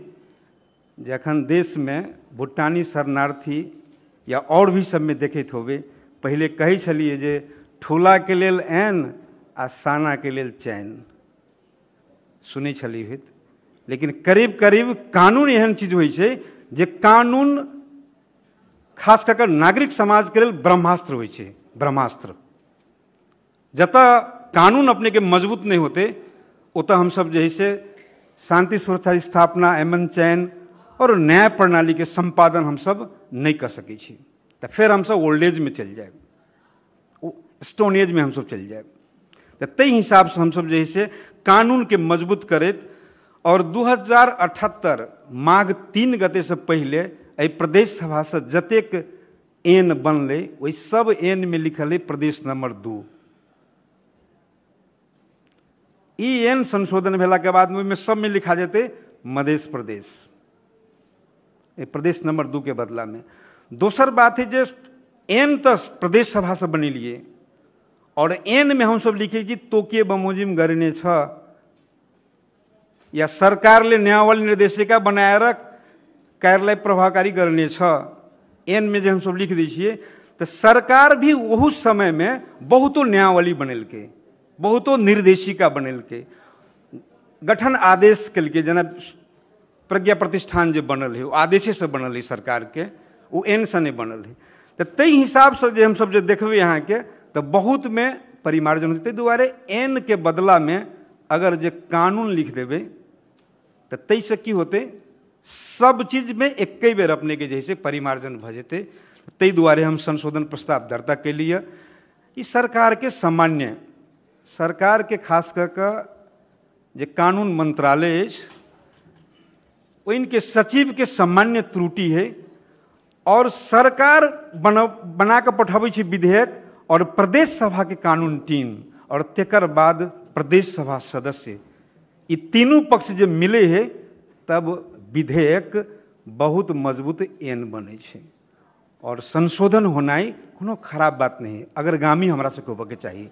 जे अखन देश में भुटानी शरणार्थी या और भी सब में देखैत होबे, पहले कहै छलिए जे ठूला के लेल एन आ साना के लेल चैन, सुनै छलिए। लेकिन करीब करीब कानून एहन चीज होइ छै जे कानून खास कर नागरिक समाज के लिए ब्रह्मास्त्र होइ छै। ब्रह्मास्त्र जतऽ कानून अपने के मजबूत नहीं होते, ओतऽ हम सब जे है से शांति सुरक्षा स्थापना, अमन चैन और न्याय प्रणाली के संपादन हम सब नहीं कर सकै छी। तो फिर हम सब ओल्ड एज में चल जाए, स्टोन एज में हम सब चल जाए। तो तई हिसाब से हम सब जे है से कानून के मजबूत करैत, और 2078 माघ 3 गते से पहले एहि प्रदेश सभा से जतेक एन बनले वही सब एन में लिखल है प्रदेश नंबर 2। ई एन संशोधन भेला के बाद में सब में लिखा जाते मध्य प्रदेश, प्रदेश नंबर 2 के बदला में। दोसर बात है जे एन तो प्रदेश सभा से बनेलिए, और एन में हम सब लिखे जी तोके बमोजिम गर्ने छ, या सरकारले न्यायावली निर्देशिका बनाएर कार्यलाई प्रभावकारी गर्ने छ, एन में जे हम सब लिख दै छियै। तो सरकार भी वह समय में बहुतो न्यायावली बनेलकै, बहुतो निर्देशिका बनेलकै, गठन आदेश केलकै। जेना प्रज्ञा प्रतिष्ठान जे बनल है वो आदेशे से बनल है सरकार के, वो एन से नहीं बनल है। तो तई हिसाब से जे हम सब जे देखबै यहाँ के तो बहुत में परिमार्जन होते। दुआरे एन के बदला में अगर जे कानून लिख देबै तो तई से की होते, सब चीज में एक बेर अपने के जैसे परिमार्जन भ जेते। तई दुआरे हम संशोधन प्रस्ताव दर्ता के लिए ई सरकार के सामान्य, सरकार के खास कर जे कानून मंत्रालय वो इनके सचिव के सामान्य त्रुटि है और सरकार बना के पठाबै छै विधेयक और प्रदेश सभा के कानून टीम और तेकर बाद प्रदेश सभा सदस्य, ये तीनों पक्ष जब मिले है तब विधेयक बहुत मजबूत एन बने छै। और संशोधन होनाई कोनो खराब बात नहीं है, अग्रगामी हमरा सबके होबके चाहिए,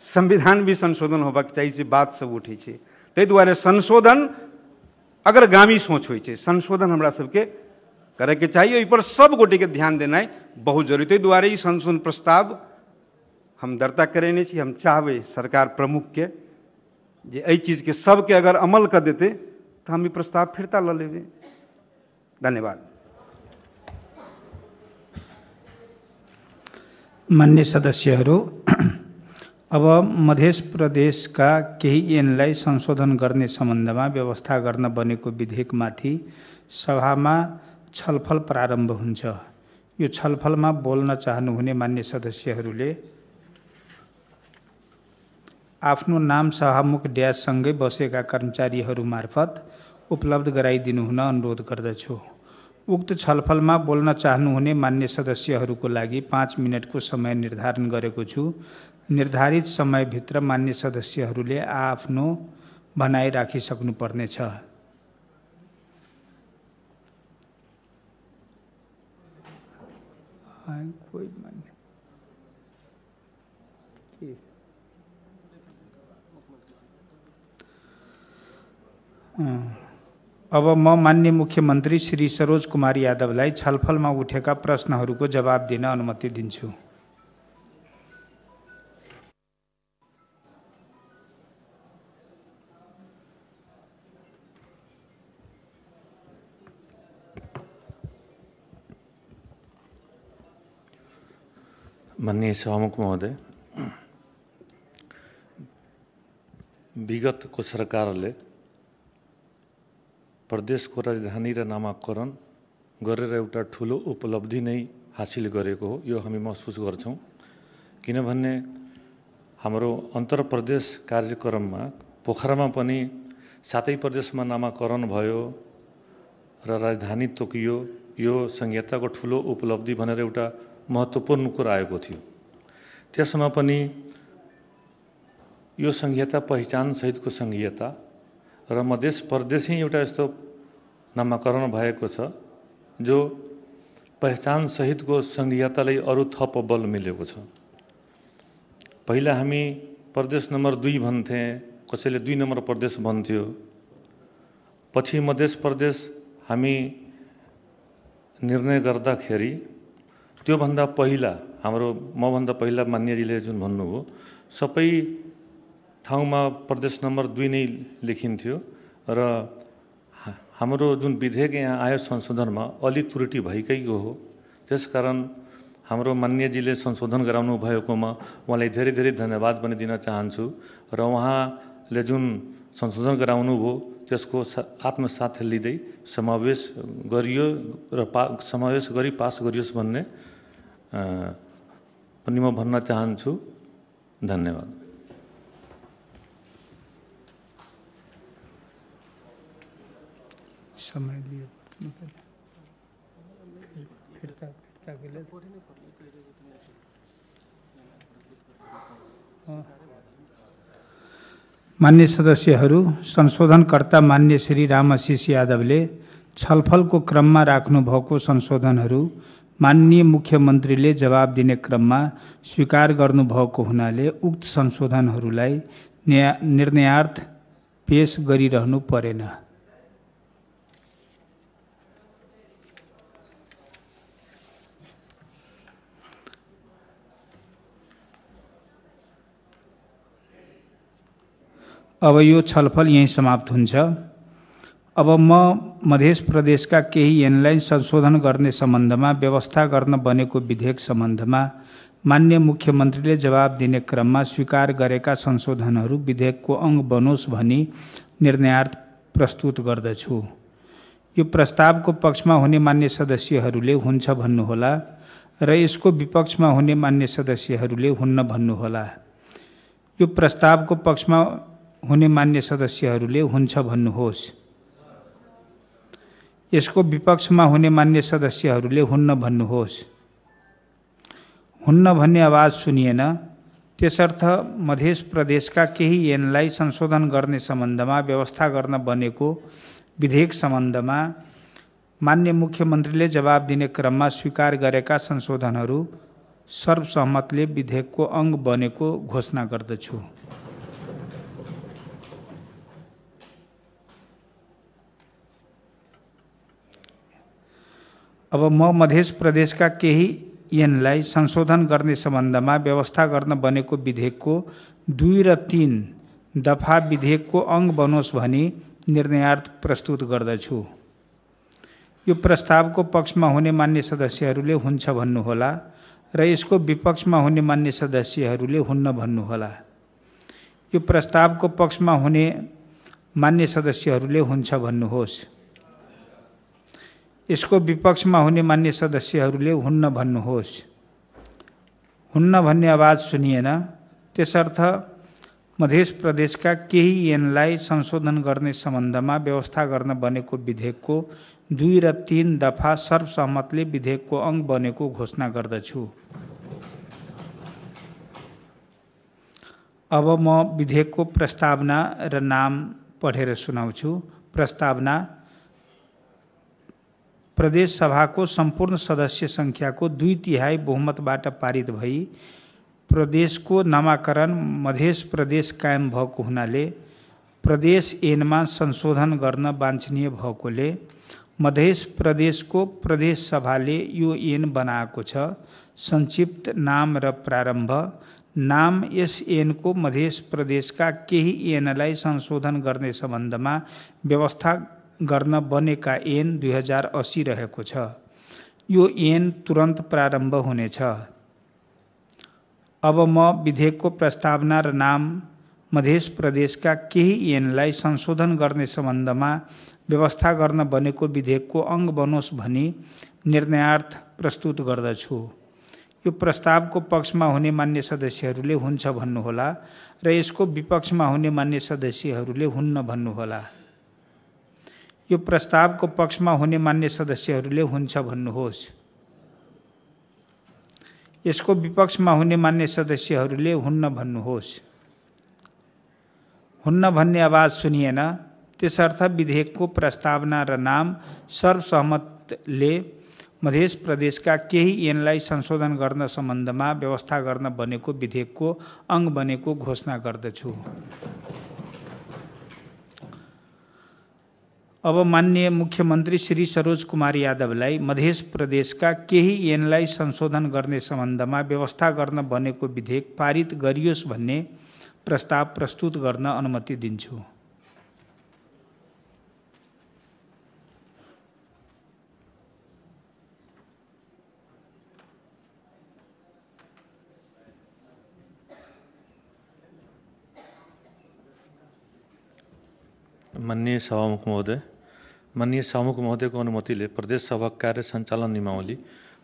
संविधान भी संशोधन होबके चाहिए से बात सब उठे छै। ताहि दुआरे संशोधन अग्रगामी सोच होइ छै, संशोधन हमरा सबके करे के चाहिए, ओहि पर सब गोटे के ध्यान देनाइ बहुत जरूरी। ताहि दुआरे ई संशोधन प्रस्ताव हम दर्ता करेने छी। हम चाहबै सरकार प्रमुख के जे एहि चीज के सबके अगर अमल कर देते तो हम ई प्रस्ताव फिरता ल लेबै। धन्यवाद। मान्य सदस्यहरू, अब मध्य प्रदेशका केही ऐनलाई संशोधन गर्ने सम्बन्धमा व्यवस्था गर्न बनेको विधेयकमाथि सभामा छलफल प्रारम्भ हुन्छ। यो छलफलमा बोल्न चाहनुहुने मान्य सदस्यहरूले आफ्नो नाम सभामुख ड्याससँगै बसेका कर्मचारीहरू मार्फत उपलब्ध गराइदिनु हुन अनुरोध गर्दछु। उक्त छलफलमा बोल्न चाहनुहुने मान्य सदस्यहरूको लागि 5 मिनटको समय निर्धारण गरेको छु। निर्धारित समयभित्र मान्य सदस्यहरूले आफ्नो भनाइ राखिसक्नुपर्नेछ। अब म मान्य मुख्यमन्त्री श्री सरोज कुमार यादवलाई छलफलमा उठेका प्रश्नहरूको जवाब दिन अनुमति दिन्छु। माननीय सभामुख महोदय, विगतको सरकारले प्रदेशको राजधानी र नामाकरण गरेर एउटा ठुलो उपलब्धि नै हासिल गरेको हो, यो हामी महसुस गर्छौँ। किनभने हाम्रो अन्तर प्रदेश कार्यक्रममा पोखरामा पनि 7 प्रदेशमा नामाकरण भयो र राजधानी तोकियो। यो संहिताको ठुलो उपलब्धि भनेर एउटा महत्त्वपूर्ण कुरा आएको थियो। त्यसमा पनि यो संहिता पहिचान सहितको संहिता र मध्य प्रदेशै एउटा यस्तो नामाकरण भएको छ जो पहिचान सहितको संहितालाई अरू थप बल मिलेको छ। पहिला हामी प्रदेश नम्बर 2 भन्थे, कसैले 2 नम्बर प्रदेश भन्थ्यो। पछि मध्य प्रदेश हामी निर्णय गर्दाखेरि त्योभन्दा पहिला मभन्दा पहिला मान्यजीले जुन भन्नुभयो सबै ठाउँमा प्रदेश नम्बर 2 नै लेखिन्थ्यो र हाम्रो जुन विधेयक यहाँ आयो संशोधनमा अलि त्रुटि भएकैको हो। त्यसकारण हाम्रो मान्यजीले संशोधन गराउनु भएकोमा उहाँलाई धेरै धेरै धन्यवाद पनि दिन चाहन्छु र उहाँले जुन संशोधन गराउनु भयो त्यसको आत्मसाथ लिँदै समावेश गरियो र समावेश गरी पास गरियोस् भन्ने पनि म भन्न चाहन्छु। धन्यवाद। समय लिए मान्य सदस्यहरू, संशोधनकर्ता मान्य श्री रामाशिष यादवले छलफलको क्रममा राख्नुभएको संशोधनहरू माननीय मुख्यमन्त्रीले जवाब दिने क्रममा स्वीकार गर्नुभएको हुनाले उक्त संशोधनहरूलाई निर्णयार्थ पेश गरिरहनु परेन। अब यो छलफल यहीं समाप्त हुन्छ। अब म मध्य प्रदेशका केही ऐनलाई संशोधन गर्ने सम्बन्धमा व्यवस्था गर्न बनेको विधेयक सम्बन्धमा मान्य मुख्यमन्त्रीले जवाब दिने क्रममा स्वीकार गरेका संशोधनहरू विधेयकको अङ्ग बनोस् भनी निर्णयार्थ प्रस्तुत गर्दछु। यो प्रस्तावको पक्षमा हुने मान्य सदस्यहरूले हुन्छ भन्नुहोला र यसको विपक्षमा हुने मान्य सदस्यहरूले हुन्न भन्नुहोला। यो प्रस्तावको पक्षमा हुने मान्य सदस्यहरूले हुन्छ भन्नुहोस्। यसको विपक्षमा हुने मान्य सदस्यहरूले हुन्न भन्नुहोस्। हुन्न भन्ने आवाज सुनिएन, त्यसर्थ मध्य प्रदेशका केही ऐनलाई संशोधन गर्ने सम्बन्धमा व्यवस्था गर्न बनेको विधेयक सम्बन्धमा मान्य मुख्यमन्त्रीले जवाब दिने क्रममा स्वीकार गरेका संशोधनहरू सर्वसहमतले विधेयकको अङ्ग बनेको घोषणा गर्दछु। अब म मध्य प्रदेशका केही ऐनलाई संशोधन गर्ने सम्बन्धमा व्यवस्था गर्न बनेको विधेयकको 2 र 3 दफा विधेयकको अङ्ग बनोस् भनी निर्णयार्थ प्रस्तुत गर्दछु। यो प्रस्तावको पक्षमा हुने मान्य सदस्यहरूले हुन्छ भन्नुहोला र यसको विपक्षमा हुने मान्य सदस्यहरूले हुन्न भन्नुहोला। यो प्रस्तावको पक्षमा हुने मान्य सदस्यहरूले हुन्छ भन्नुहोस्। यसको विपक्षमा हुने मान्य सदस्यहरूले हुन्न भन्नुहोस्। हुन्न भन्ने आवाज सुनिएन, त्यसर्थ मध्य प्रदेशका केही ऐनलाई संशोधन गर्ने सम्बन्धमा व्यवस्था गर्न बनेको विधेयकको 2 र 3 दफा सर्वसहमतले विधेयकको अङ्ग बनेको घोषणा गर्दछु। अब म विधेयकको प्रस्तावना र नाम पढेर सुनाउँछु। प्रस्तावना: प्रदेश सभाको सम्पूर्ण सदस्य सङ्ख्याको 2/3 बहुमतबाट पारित भई प्रदेशको नामाकरण मध्य प्रदेश कायम भएको हुनाले प्रदेश ऐनमा संशोधन गर्न वाञ्छनीय भएकोले मध्य प्रदेशको प्रदेश सभाले यो ऐन बनाएको छ। संक्षिप्त नाम र प्रारम्भ: नाम: यस ऐनको मध्य प्रदेशका केही ऐनलाई संशोधन गर्ने सम्बन्धमा व्यवस्था गर्न बनेका ऐन 2080 रहेको छ। यो ऐन तुरन्त प्रारम्भ हुनेछ। अब म विधेयकको प्रस्तावना र नाम: मध्य प्रदेशका केही ऐनलाई संशोधन गर्ने सम्बन्धमा व्यवस्था गर्न बनेको विधेयकको अङ्ग बनोस् भनी निर्णयार्थ प्रस्तुत गर्दछु। यो प्रस्तावको पक्षमा हुने मान्य सदस्यहरूले हुन्छ भन्नुहोला र यसको विपक्षमा हुने मान्य सदस्यहरूले हुन्न भन्नुहोला। यो प्रस्तावको पक्षमा हुने मान्य सदस्यहरूले हुन्छ भन्नुहोस्। यसको विपक्षमा हुने मान्य सदस्यहरूले हुन्न भन्नुहोस्। हुन्न भन्ने आवाज सुनिएन, त्यसर्थ विधेयकको प्रस्तावना र नाम सर्वसहमतले मध्य प्रदेशका केही ऐनलाई संशोधन गर्न सम्बन्धमा व्यवस्था गर्न बनेको विधेयकको अङ्ग बनेको घोषणा गर्दछु। अब माननीय मुख्यमन्त्री श्री सरोज कुमार यादवलाई मध्य प्रदेशका केही ऐनलाई संशोधन गर्ने सम्बन्धमा व्यवस्था गर्न बनेको विधेयक पारित गरियोस् भन्ने प्रस्ताव प्रस्तुत गर्न अनुमति दिन्छु। माननीय सभामुख महोदय, माननीय सभामुख महोदयको अनुमतिले प्रदेश सभा कार्य सञ्चालन नियमावली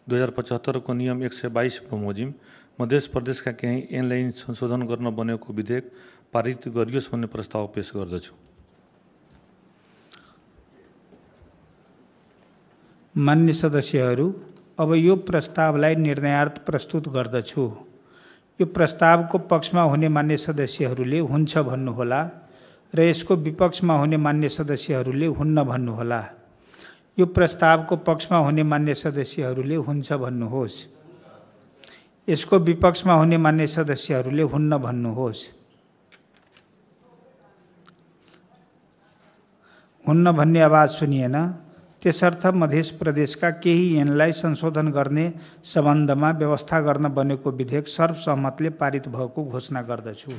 2075 को नियम 122 बमोजिम मध्य प्रदेशका केही ऐनलाई संशोधन गर्न बनेको विधेयक पारित गरियोस् भन्ने प्रस्ताव पेश गर्दछु। मान्य सदस्यहरू, अब यो प्रस्तावलाई निर्णयार्थ प्रस्तुत गर्दछु। यो प्रस्तावको पक्षमा हुने मान्य सदस्यहरूले हुन्छ भन्नुहोला र यसको विपक्षमा हुने मान्य सदस्यहरूले हुन्न भन्नुहोला। यो प्रस्तावको पक्षमा हुने मान्य सदस्यहरूले हुन्छ भन्नुहोस्। यसको विपक्षमा हुने मान्य सदस्यहरूले हुन्न भन्नुहोस्। हुन्न भन्ने आवाज सुनिएन, त्यसर्थ मध्य प्रदेशका केही ऐनलाई संशोधन गर्ने सम्बन्धमा व्यवस्था गर्न बनेको विधेयक सर्वसहमतले पारित भएको घोषणा गर्दछु।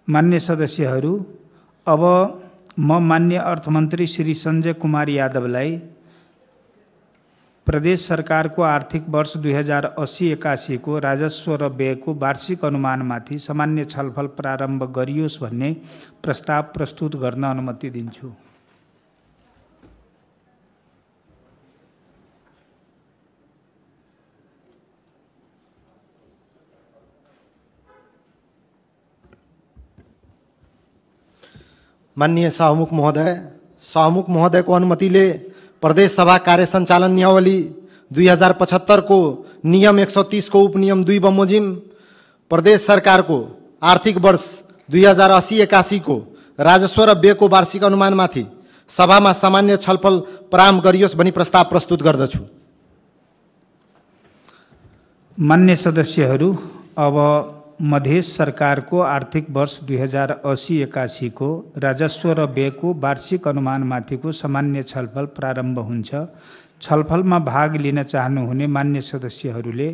मान्य सदस्यहरू, अब म मान्य अर्थमन्त्री श्री सञ्जय कुमार यादवलाई प्रदेश सरकारको आर्थिक वर्ष 2080-81 को राजस्व र व्ययको वार्षिक अनुमानमाथि सामान्य छलफल प्रारम्भ गरियोस् भन्ने प्रस्ताव प्रस्तुत गर्न अनुमति दिन्छु। माननीय सहमुख महोदयको अनुमतिले प्रदेश सभा कार्य सञ्चालन नियमावली 2075 को नियम 130 को उपनियम 2 बमोजिम प्रदेश सरकारको आर्थिक वर्ष 2080-81 को राजस्व र व्ययको वार्षिक अनुमानमाथि सभामा सामान्य छलफल प्रारम्भ गरियोस् भनी प्रस्ताव प्रस्तुत गर्दछु। मान्य सदस्यहरू, अब मधेस सरकारको आर्थिक वर्ष 2080-81 को राजस्व र व्ययको वार्षिक अनुमानमाथिको सामान्य छलफल प्रारम्भ हुन्छ। छलफलमा भाग लिन चाहनुहुने मान्य सदस्यहरूले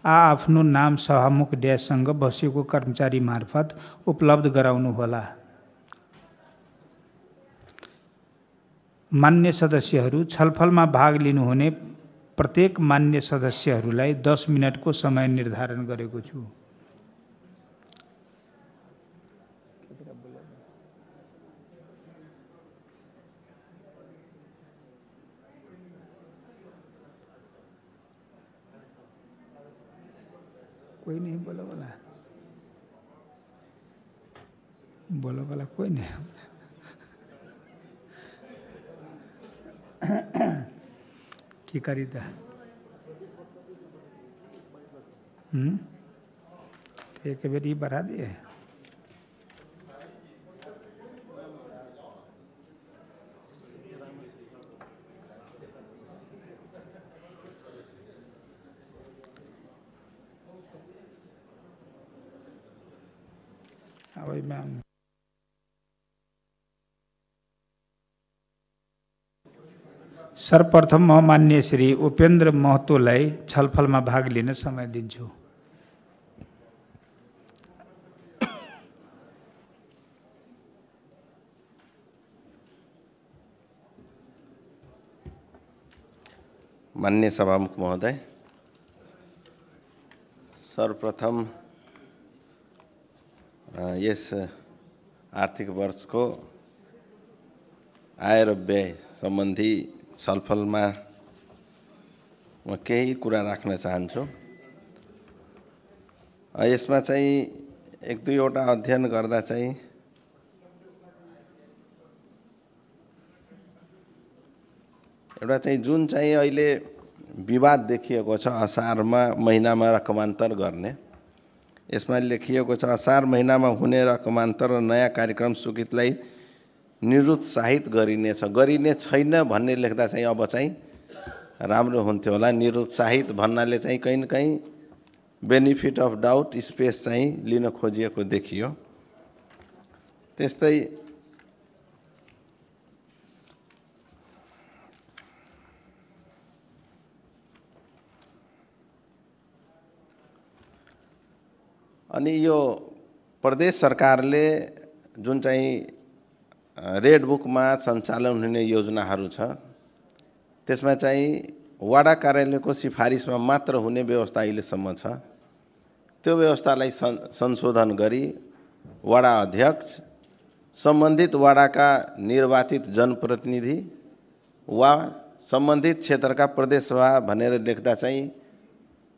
आफ्नो नाम सभामुख ड्यासँग बसेको कर्मचारी मार्फत उपलब्ध गराउनुहोला। मान्य सदस्यहरू, छलफलमा भाग लिनुहुने प्रत्येक मान्य सदस्यहरूलाई 10 मिनटको समय निर्धारण गरेको छु। कोई नहीं बोला वाला कोई नहीं। की करी था एक बेर ये बढ़ा दिए। अब मैं सर्वप्रथम म मान्य श्री उपेन्द्र महतोलाई छलफलमा भाग लिन समय दिन्छु। मान्य सभामुख महोदय, सर्वप्रथम यस आर्थिक वर्षको आय र व्यय सम्बन्धी छलफलमा म केही कुरा राख्न चाहन्छु। यसमा चाहिँ एक दुईवटा अध्ययन गर्दा चाहिँ एउटा चाहिँ जुन चाहिँ अहिले विवाद देखिएको छ असारमा महिनामा रकमान्तर गर्ने, यसमा लेखिएको छ असार महिनामा हुने रकमान्तर र नयाँ कार्यक्रम स्वीकृतिलाई निरुत्साहित गरिने छैन भन्ने लेख्दा चाहिँ अब चाहिँ राम्रो हुन्थ्यो होला। निरुत्साहित भन्नाले चाहिँ कहीँ न कहीँ बेनिफिट अफ डाउट स्पेस चाहिँ लिन खोजिएको देखियो। त्यस्तै अनि यो प्रदेश सरकारले जुन चाहिँ रेड बुकमा सञ्चालन हुने योजनाहरू छ त्यसमा चाहिँ वडा कार्यालयको सिफारिसमा मात्र हुने व्यवस्था अहिलेसम्म छ। त्यो व्यवस्थालाई संशोधन गरी वडा अध्यक्ष, सम्बन्धित वडाका निर्वाचित जनप्रतिनिधि वा सम्बन्धित क्षेत्रका प्रदेश सभा भनेर लेख्दा चाहिँ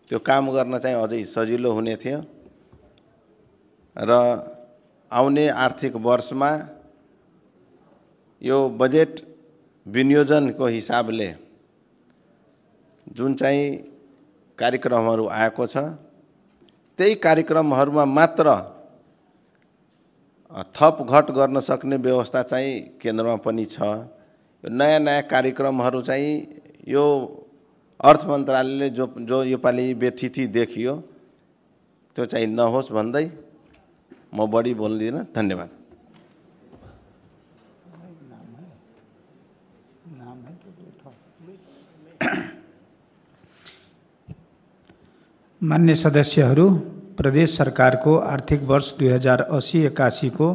त्यो काम गर्न चाहिँ अझै सजिलो हुने थियो र आउने आर्थिक वर्षमा यो बजेट विनियोजनको हिसाबले जुन चाहिँ कार्यक्रमहरू आएको छ त्यही कार्यक्रमहरूमा मात्र थप घट गर्न सक्ने व्यवस्था चाहिँ केन्द्रमा पनि छ। नयाँ नयाँ कार्यक्रमहरू चाहिँ यो अर्थ मन्त्रालयले जो योपालि व्यथिति देखियो त्यो चाहिँ नहोस् भन्दै म बढी बोल्दिनँ। धन्यवाद। मान्य सदस्यहरू, प्रदेश सरकारको आर्थिक वर्ष 2080-81 को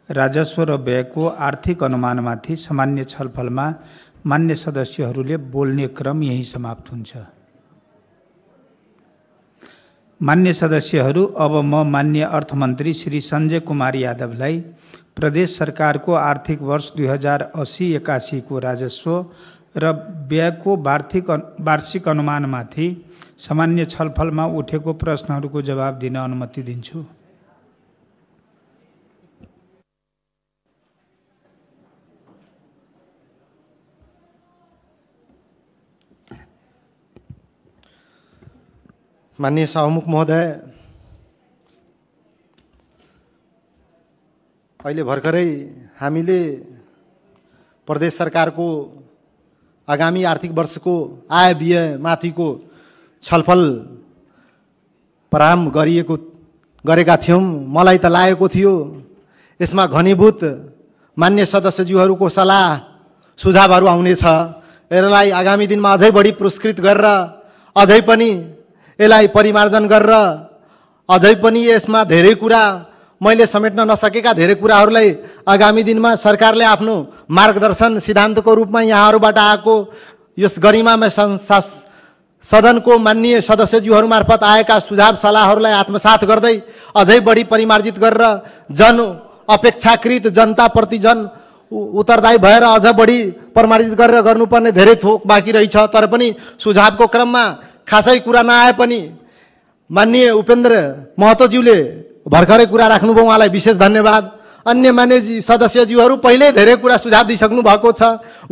राजस्व र व्ययको आर्थिक अनुमानमाथि सामान्य छलफलमा मान्य सदस्यहरूले बोल्ने क्रम यही समाप्त हुन्छ। मान्य सदस्यहरू, अब म मान्य अर्थमन्त्री श्री सञ्जय कुमार यादवलाई प्रदेश सरकारको आर्थिक वर्ष 2080-81 को राजस्व र व्ययको वार्षिक अनुमानमाथि सामान्य छलफलमा उठेको प्रश्नहरूको जवाब दिन अनुमति दिन्छु। माननीय सभामुख महोदय, अहिले भर्खरै हामीले प्रदेश सरकारको आगामी आर्थिक वर्षको आय व्यय माथिको छलफल प्रारम्भ गरेका थियौँ। मलाई त लागेको थियो यसमा घनीभूत मान्य सदस्यज्यूहरूको सल्लाह सुझावहरू आउनेछ। यसलाई आगामी दिनमा अझै बढी पुरस्कृत गरेर अझै पनि यसलाई परिमार्जन गरेर अझै पनि यसमा धेरै कुरा मैले समेट्न नसकेका धेरै कुराहरूलाई आगामी दिनमा सरकारले आफ्नो मार्गदर्शन सिद्धान्तको रूपमा यहाँहरूबाट आएको यस गरिमामय सदनको माननीय सदस्यज्यूहरू मार्फत आएका सुझाव सल्लाहहरूलाई आत्मसात गर्दै अझै बढी परिमार्जित गरेर जन अपेक्षाकृत जनताप्रति जन उत्तरदायी भएर अझ बढी परिमार्जित गरेर गर्नुपर्ने धेरै थोक बाँकी रहेछ। तर पनि सुझावको क्रममा खासै कुरा नआए पनि माननीय उपेन्द्र महतोज्यूले भर्खरै कुरा राख्नुभयो, उहाँलाई विशेष धन्यवाद। अन्य मान्य सदस्यज्यूहरू पहिल्यै धेरै कुरा सुझाव दिइसक्नु भएको छ।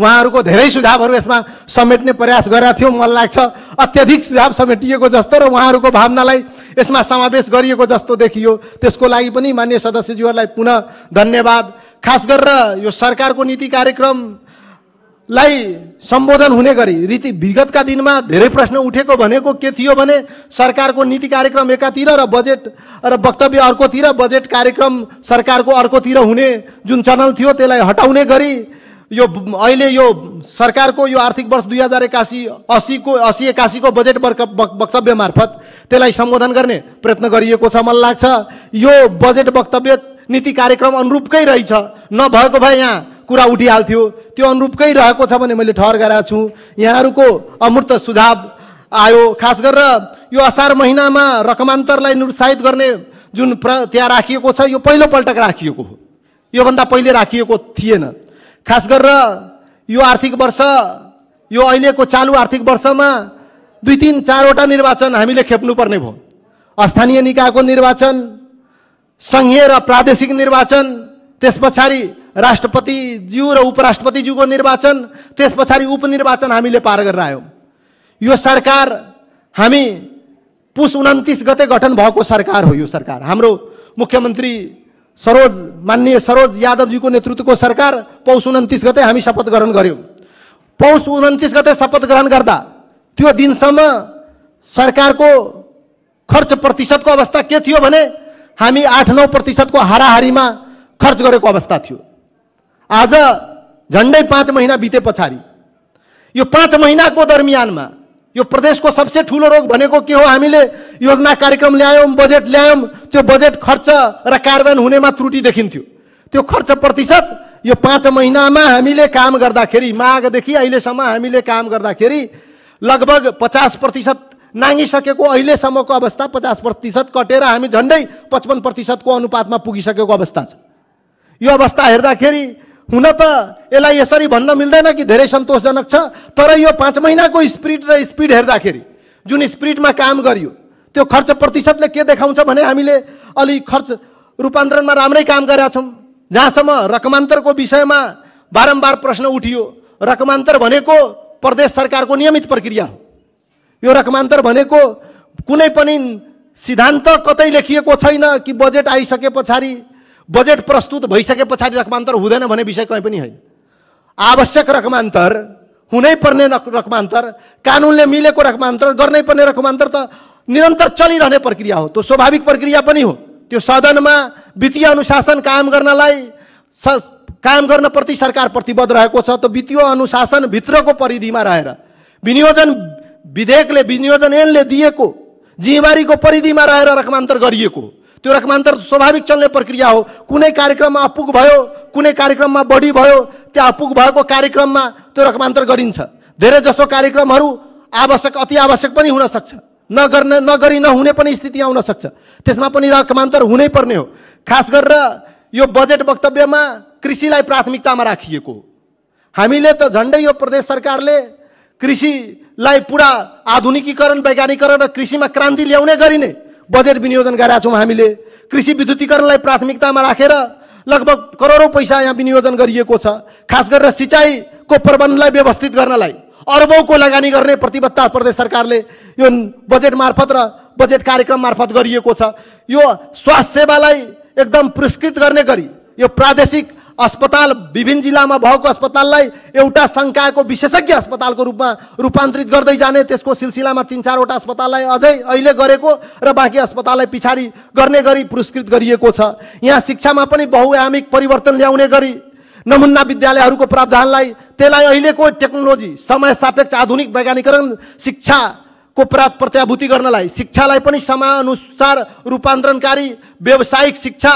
उहाँहरूको धेरै सुझावहरू यसमा समेट्ने प्रयास गरेका थियौँ। मलाई लाग्छ अत्यधिक सुझाव समेटिएको जस्तो र उहाँहरूको भावनालाई यसमा समावेश गरिएको जस्तो देखियो। त्यसको लागि पनि मान्य सदस्यज्यूहरूलाई पुनः धन्यवाद। खास गरेर यो सरकारको नीति कार्यक्रमलाई सम्बोधन हुने गरी विगतका दिनमा धेरै प्रश्न उठेको भनेको के थियो भने सरकारको नीति कार्यक्रम एकातिर र बजेट र वक्तव्य अर्कोतिर, बजेट कार्यक्रम सरकारको अर्कोतिर हुने जुन चलन थियो त्यसलाई हटाउने गरी यो अहिले यो सरकारको यो आर्थिक वर्ष 2081 को बजेट वक्तव्य मार्फत त्यसलाई सम्बोधन गर्ने प्रयत्न गरिएको छ। मलाई लाग्छ यो बजेट वक्तव्य नीति कार्यक्रम अनुरूपकै रहेछ। नभएको भए यहाँ कुरा उठिहाल्थ्यो, त्यो अनुरूपकै रहेको छ भने मैले ठहर गरेको छु। यहाँहरूको अमूर्त सुझाव आयो। खास गरेर यो असार महिनामा रकमान्तरलाई निरुत्साहित गर्ने जुन त्यहाँ राखिएको छ यो पहिलोपल्टक राखिएको हो, योभन्दा पहिले राखिएको थिएन। खास गरेर यो आर्थिक वर्ष यो अहिलेको चालु आर्थिक वर्षमा 2, 3, 4वटा निर्वाचन हामीले खेप्नुपर्ने भयो। स्थानीय निकायको निर्वाचन, संघीय र प्रादेशिक निर्वाचन, त्यस पछाडि राष्ट्रपतिज्यू र उपराष्ट्रपतिज्यूको निर्वाचन, त्यस पछाडि उपनिर्वाचन हामीले पार गरेर आयौँ। यो सरकार हामी पुस 29 गते गठन भएको सरकार हो। यो सरकार हाम्रो मुख्यमन्त्री माननीय सरोज यादवजीको नेतृत्वको सरकार पौष 29 गते हामी शपथ ग्रहण गऱ्यौँ। पौष 29 गते शपथ ग्रहण गर्दा त्यो दिनसम्म सरकारको खर्च प्रतिशतको अवस्था के थियो भने हामी 8-9% को हाराहारीमा खर्च गरेको अवस्था थियो। आज झन्डै 5 महिना बिते पछाडि यो 5 महिनाको दरमियानमा यो प्रदेशको सबसे ठुलो रोग भनेको के हो? हामीले योजना कार्यक्रम ल्यायौँ, बजेट ल्यायौँ, त्यो बजेट खर्च र कार्यान्वयन हुनेमा त्रुटि देखिन्थ्यो। त्यो खर्च प्रतिशत यो 5 महिनामा हामीले काम गर्दाखेरि, माघदेखि अहिलेसम्म हामीले काम गर्दाखेरि लगभग 50% नाङ्गिसकेको अहिलेसम्मको अवस्था 50% कटेर हामी झन्डै 55% को अनुपातमा पुगिसकेको अवस्था छ। यो अवस्था हेर्दाखेरि हुन त यसलाई यसरी भन्न मिल्दैन कि धेरै सन्तोषजनक छ, तर यो 5 महिनाको स्पिड हेर्दाखेरि जुन स्पिडमा काम गरियो त्यो खर्च प्रतिशतले के देखाउँछ भने हामीले अलि खर्च रूपान्तरणमा राम्रै काम गरेका छौँ। जहाँसम्म रकमान्तरको विषयमा बारम्बार प्रश्न उठियो, रकमान्तर भनेको प्रदेश सरकारको नियमित प्रक्रिया हो। यो रकमान्तर भनेको कुनै पनि सिद्धान्त कतै लेखिएको छैन कि बजेट आइसके पछाडि, बजेट प्रस्तुत भइसके पछाडि रकमान्तर हुँदैन भन्ने विषय कहीँ पनि होइन। आवश्यक रकमान्तर, हुनै पर्ने रकमान्तर, कानुनले मिलेको रकमान्तर, गर्नै पर्ने रकमान्तर त निरन्तर चलिरहने प्रक्रिया हो। त्यो स्वाभाविक प्रक्रिया पनि हो। त्यो सदनमा वित्तीय अनुशासन कायम गर्न प्रति सरकार प्रतिबद्ध रहेको छ। त्यो वित्तीय अनुशासन भित्रको परिधिमा रहेर विनियोजन विधेयकले, विनियोजन ऐनले दिएको जिम्मेवारीको परिधिमा रहेर रकमान्तर गरिएको हो। त्यो रकमान्तर स्वाभाविक चल्ने प्रक्रिया हो। कुनै कार्यक्रममा अपुग भयो, कुनै कार्यक्रममा बढी भयो, त्यो अपुग भएको कार्यक्रममा त्यो रकमान्तर गरिन्छ। धेरै जसो कार्यक्रमहरू आवश्यक, अति आवश्यक पनि हुन सक्छ, नगरी नहुने पनि स्थिति आउन सक्छ, त्यसमा पनि रकमान्तर हुनै पर्ने हो। खास गरेर यो बजेट वक्तव्यमा कृषिलाई प्राथमिकतामा राखिएको हो। हामीले त झन्डै यो प्रदेश सरकारले कृषिलाई पुरा आधुनिकीकरण, वैज्ञानिकरण र कृषिमा क्रान्ति ल्याउने गरी नै बजेट विनियोजन गरेका छौँ। हामीले कृषि विद्युतीकरणलाई प्राथमिकतामा राखेर लगभग करोडौँ पैसा यहाँ विनियोजन गरिएको छ। खास गरेर सिँचाइको प्रबन्धलाई व्यवस्थित गर्नलाई, अरबौंको लगानी गर्ने प्रतिबद्धता प्रदेश सरकारले यो बजेट मार्फत र बजेट कार्यक्रम मार्फत गरिएको छ। यो स्वास्थ्य सेवालाई एकदम पुरस्कृत गर्ने गरी यो प्रादेशिक अस्पताल विभिन्न जिल्लामा भएको अस्पताललाई एउटा संकायको विशेषज्ञ अस्पतालको रूपमा रूपान्तरित गर्दै जाने, त्यसको सिलसिलामा 3-4वटा अस्पताललाई अझै अहिले गरेको र बाँकी अस्पताललाई पछाडि गर्ने गरी पुरस्कृत गरिएको छ। यहाँ शिक्षामा पनि बहुआयामिक परिवर्तन ल्याउने गरी नमुना विद्यालयहरूको प्रावधानलाई त्यसलाई अहिलेको टेक्नोलोजी समय सापेक्ष आधुनिक वैज्ञानिकरण शिक्षाको प्रत्याभूति गर्नलाई, शिक्षालाई पनि समयानुसार रूपान्तरणकारी व्यावसायिक शिक्षा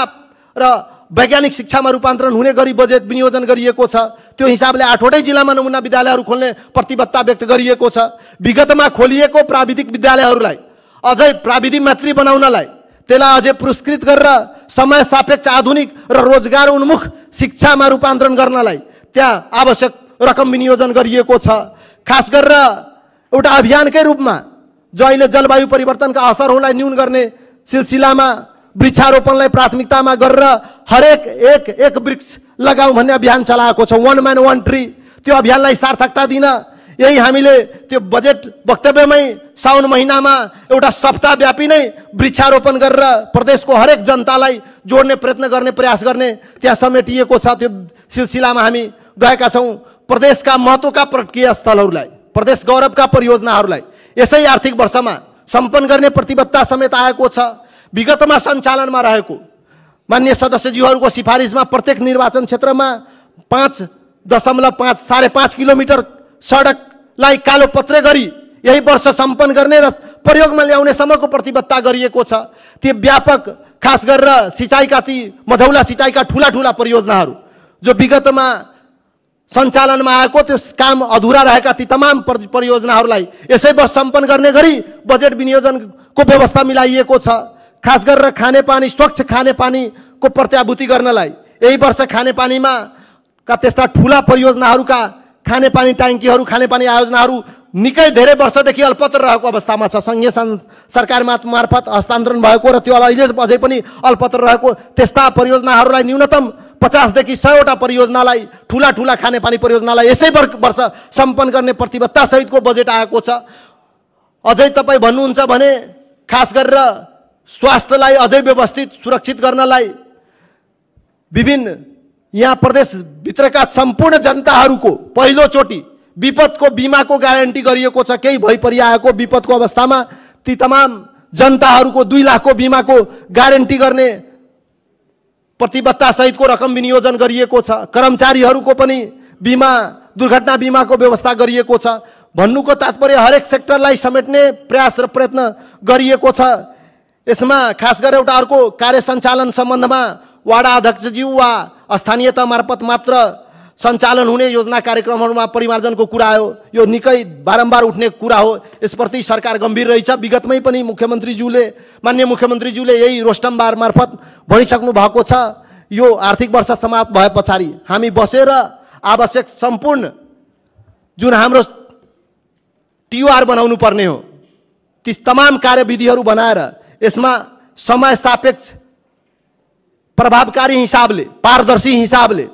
र वैज्ञानिक शिक्षामा रूपान्तरण हुने गरी बजेट विनियोजन गरिएको छ। त्यो हिसाबले 8वटै जिल्लामा नमुना विद्यालयहरू खोल्ने प्रतिबद्धता व्यक्त गरिएको छ। विगतमा खोलिएको प्राविधिक विद्यालयहरूलाई अझै प्राविधि मैत्री बनाउनलाई, त्यसलाई अझै पुरस्कृत गरेर समय सापेक्ष आधुनिक र रोजगार उन्मुख शिक्षामा रूपान्तरण गर्नलाई त्यहाँ आवश्यक रकम विनियोजन गरिएको छ। खास गरेर एउटा अभियानकै रूपमा जो अहिले जलवायु परिवर्तनका असरहरूलाई न्यून गर्ने सिलसिलामा वृक्षारोपणलाई प्राथमिकतामा गरेर हरेक एक वृक्ष लगाऊ भन्ने अभियान चलाएको छ, 1 man 1 tree। त्यो अभियानलाई सार्थकता दिन यही हामीले त्यो बजेट वक्तव्यमै साउन महिनामा एउटा सप्ताहव्यापी नै वृक्षारोपण गरेर प्रदेशको हरेक जनतालाई जोड्ने प्रयत्न गर्ने प्रयास गर्ने त्यहाँ समेटिएको छ। त्यो सिलसिलामा हामी गएका छौँ। प्रदेशका महत्त्वका पर्यटकीय स्थलहरूलाई, प्रदेश गौरवका परियोजनाहरूलाई यसै आर्थिक वर्षमा सम्पन्न गर्ने प्रतिबद्धता समेत आएको छ। विगतमा सञ्चालनमा रहेको मान्य सदस्यज्यूहरूको सिफारिसमा प्रत्येक निर्वाचन क्षेत्रमा 5.5 साढे 5 किलोमिटर सडकलाई कालोपत्रे गरी यही वर्ष सम्पन्न गर्ने र प्रयोगमा ल्याउने सम्मको प्रतिबद्धता गरिएको छ। ती व्यापक खास गरेर सिँचाइका ती मझौला सिँचाइका ठुला परियोजनाहरू जो विगतमा सञ्चालनमा आएको त्यो काम अधुरा रहेका ती तमाम परियोजनाहरूलाई यसै वर्ष सम्पन्न गर्ने गरी बजेट विनियोजनको व्यवस्था मिलाइएको छ। खास गरेर खानेपानी, स्वच्छ खानेपानीको प्रत्याभूति गर्नलाई यही वर्ष खानेपानीमा का त्यस्ता ठुला परियोजनाहरूका खानेपानी ट्याङ्कीहरू, खानेपानी आयोजनाहरू निकै धेरै वर्षदेखि अल्पत्र रहेको अवस्थामा छ। सङ्घीय सरकार मार्फत हस्तान्तरण भएको र त्यो अहिले अझै पनि अल्पत्र रहेको त्यस्ता परियोजनाहरूलाई न्यूनतम 50 देखि 100वटा परियोजनालाई, ठुला खानेपानी परियोजनालाई यसै वर्ष सम्पन्न गर्ने प्रतिबद्धता सहितको बजेट आएको छ। अझै तपाईँ भन्नुहुन्छ भने खास गरेर स्वास्थ्यलाई अझै व्यवस्थित सुरक्षित गर्नलाई विभिन्न यहाँ प्रदेशभित्रका सम्पूर्ण जनताहरूको पहिलोचोटि विपदको बिमाको ग्यारेन्टी गरिएको छ। केही भइपरिआएको विपदको अवस्थामा ती तमाम जनताहरूको 2 लाखको बिमाको ग्यारेन्टी गर्ने प्रतिबद्धता सहितको रकम विनियोजन गरिएको छ। कर्मचारीहरूको पनि बिमा, दुर्घटना बिमाको व्यवस्था गरिएको छ। भन्नुको तात्पर्य हरेक सेक्टरलाई समेट्ने प्रयास र प्रयत्न गरिएको छ। यसमा खास गरेर एउटा अर्को कार्य सञ्चालन सम्बन्धमा वाडा अध्यक्षज्यू वा स्थानीय तह मार्फत मात्र सञ्चालन हुने योजना कार्यक्रमहरूमा परिमार्जनको कुरा आयो। यो निकै बारम्बार उठ्ने कुरा हो। यसप्रति सरकार गम्भीर रहेछ। विगतमै पनि माननीय मुख्यमन्त्रीज्यूले यही रोस्टमबार मार्फत भनिसक्नु भएको छ। यो आर्थिक वर्ष समाप्त भए पछाडि हामी बसेर आवश्यक सम्पूर्ण जुन हाम्रो टिओआर बनाउनु पर्ने हो ती तमाम कार्यविधिहरू बनाएर यसमा समय सापेक्ष प्रभावकारी हिसाबले, पारदर्शी हिसाबले,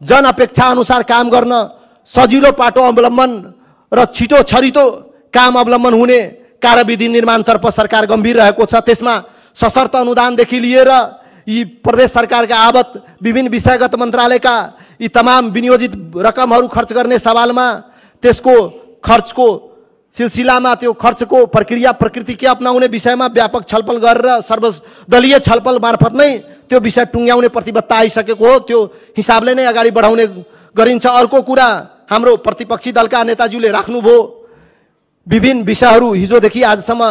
जन अपेक्षा अनुसार काम गर्न सजिलो पाटो अवलम्बन र छिटो छरितो काम अवलम्बन हुने कार्यविधि निर्माणतर्फ सरकार गम्भीर रहेको छ। त्यसमा सशर्त अनुदानदेखि लिएर यी प्रदेश सरकारका आवत विभिन्न विषयगत मन्त्रालयका यी तमाम विनियोजित रकमहरू खर्च गर्ने सवालमा त्यसको खर्चको सिलसिलामा त्यो खर्चको प्रक्रिया प्रकृति के अपनाउने विषयमा व्यापक छलफल गरेर सर्वदलीय छलफल मार्फत नै त्यो विषय टुङ्ग्याउने प्रतिबद्धता आइसकेको हो। त्यो हिसाबले नै अगाडि बढाउने गरिन्छ। अर्को कुरा हाम्रो प्रतिपक्षी दलका नेताज्यूले राख्नुभयो विभिन्न विषयहरू हिजोदेखि आजसम्म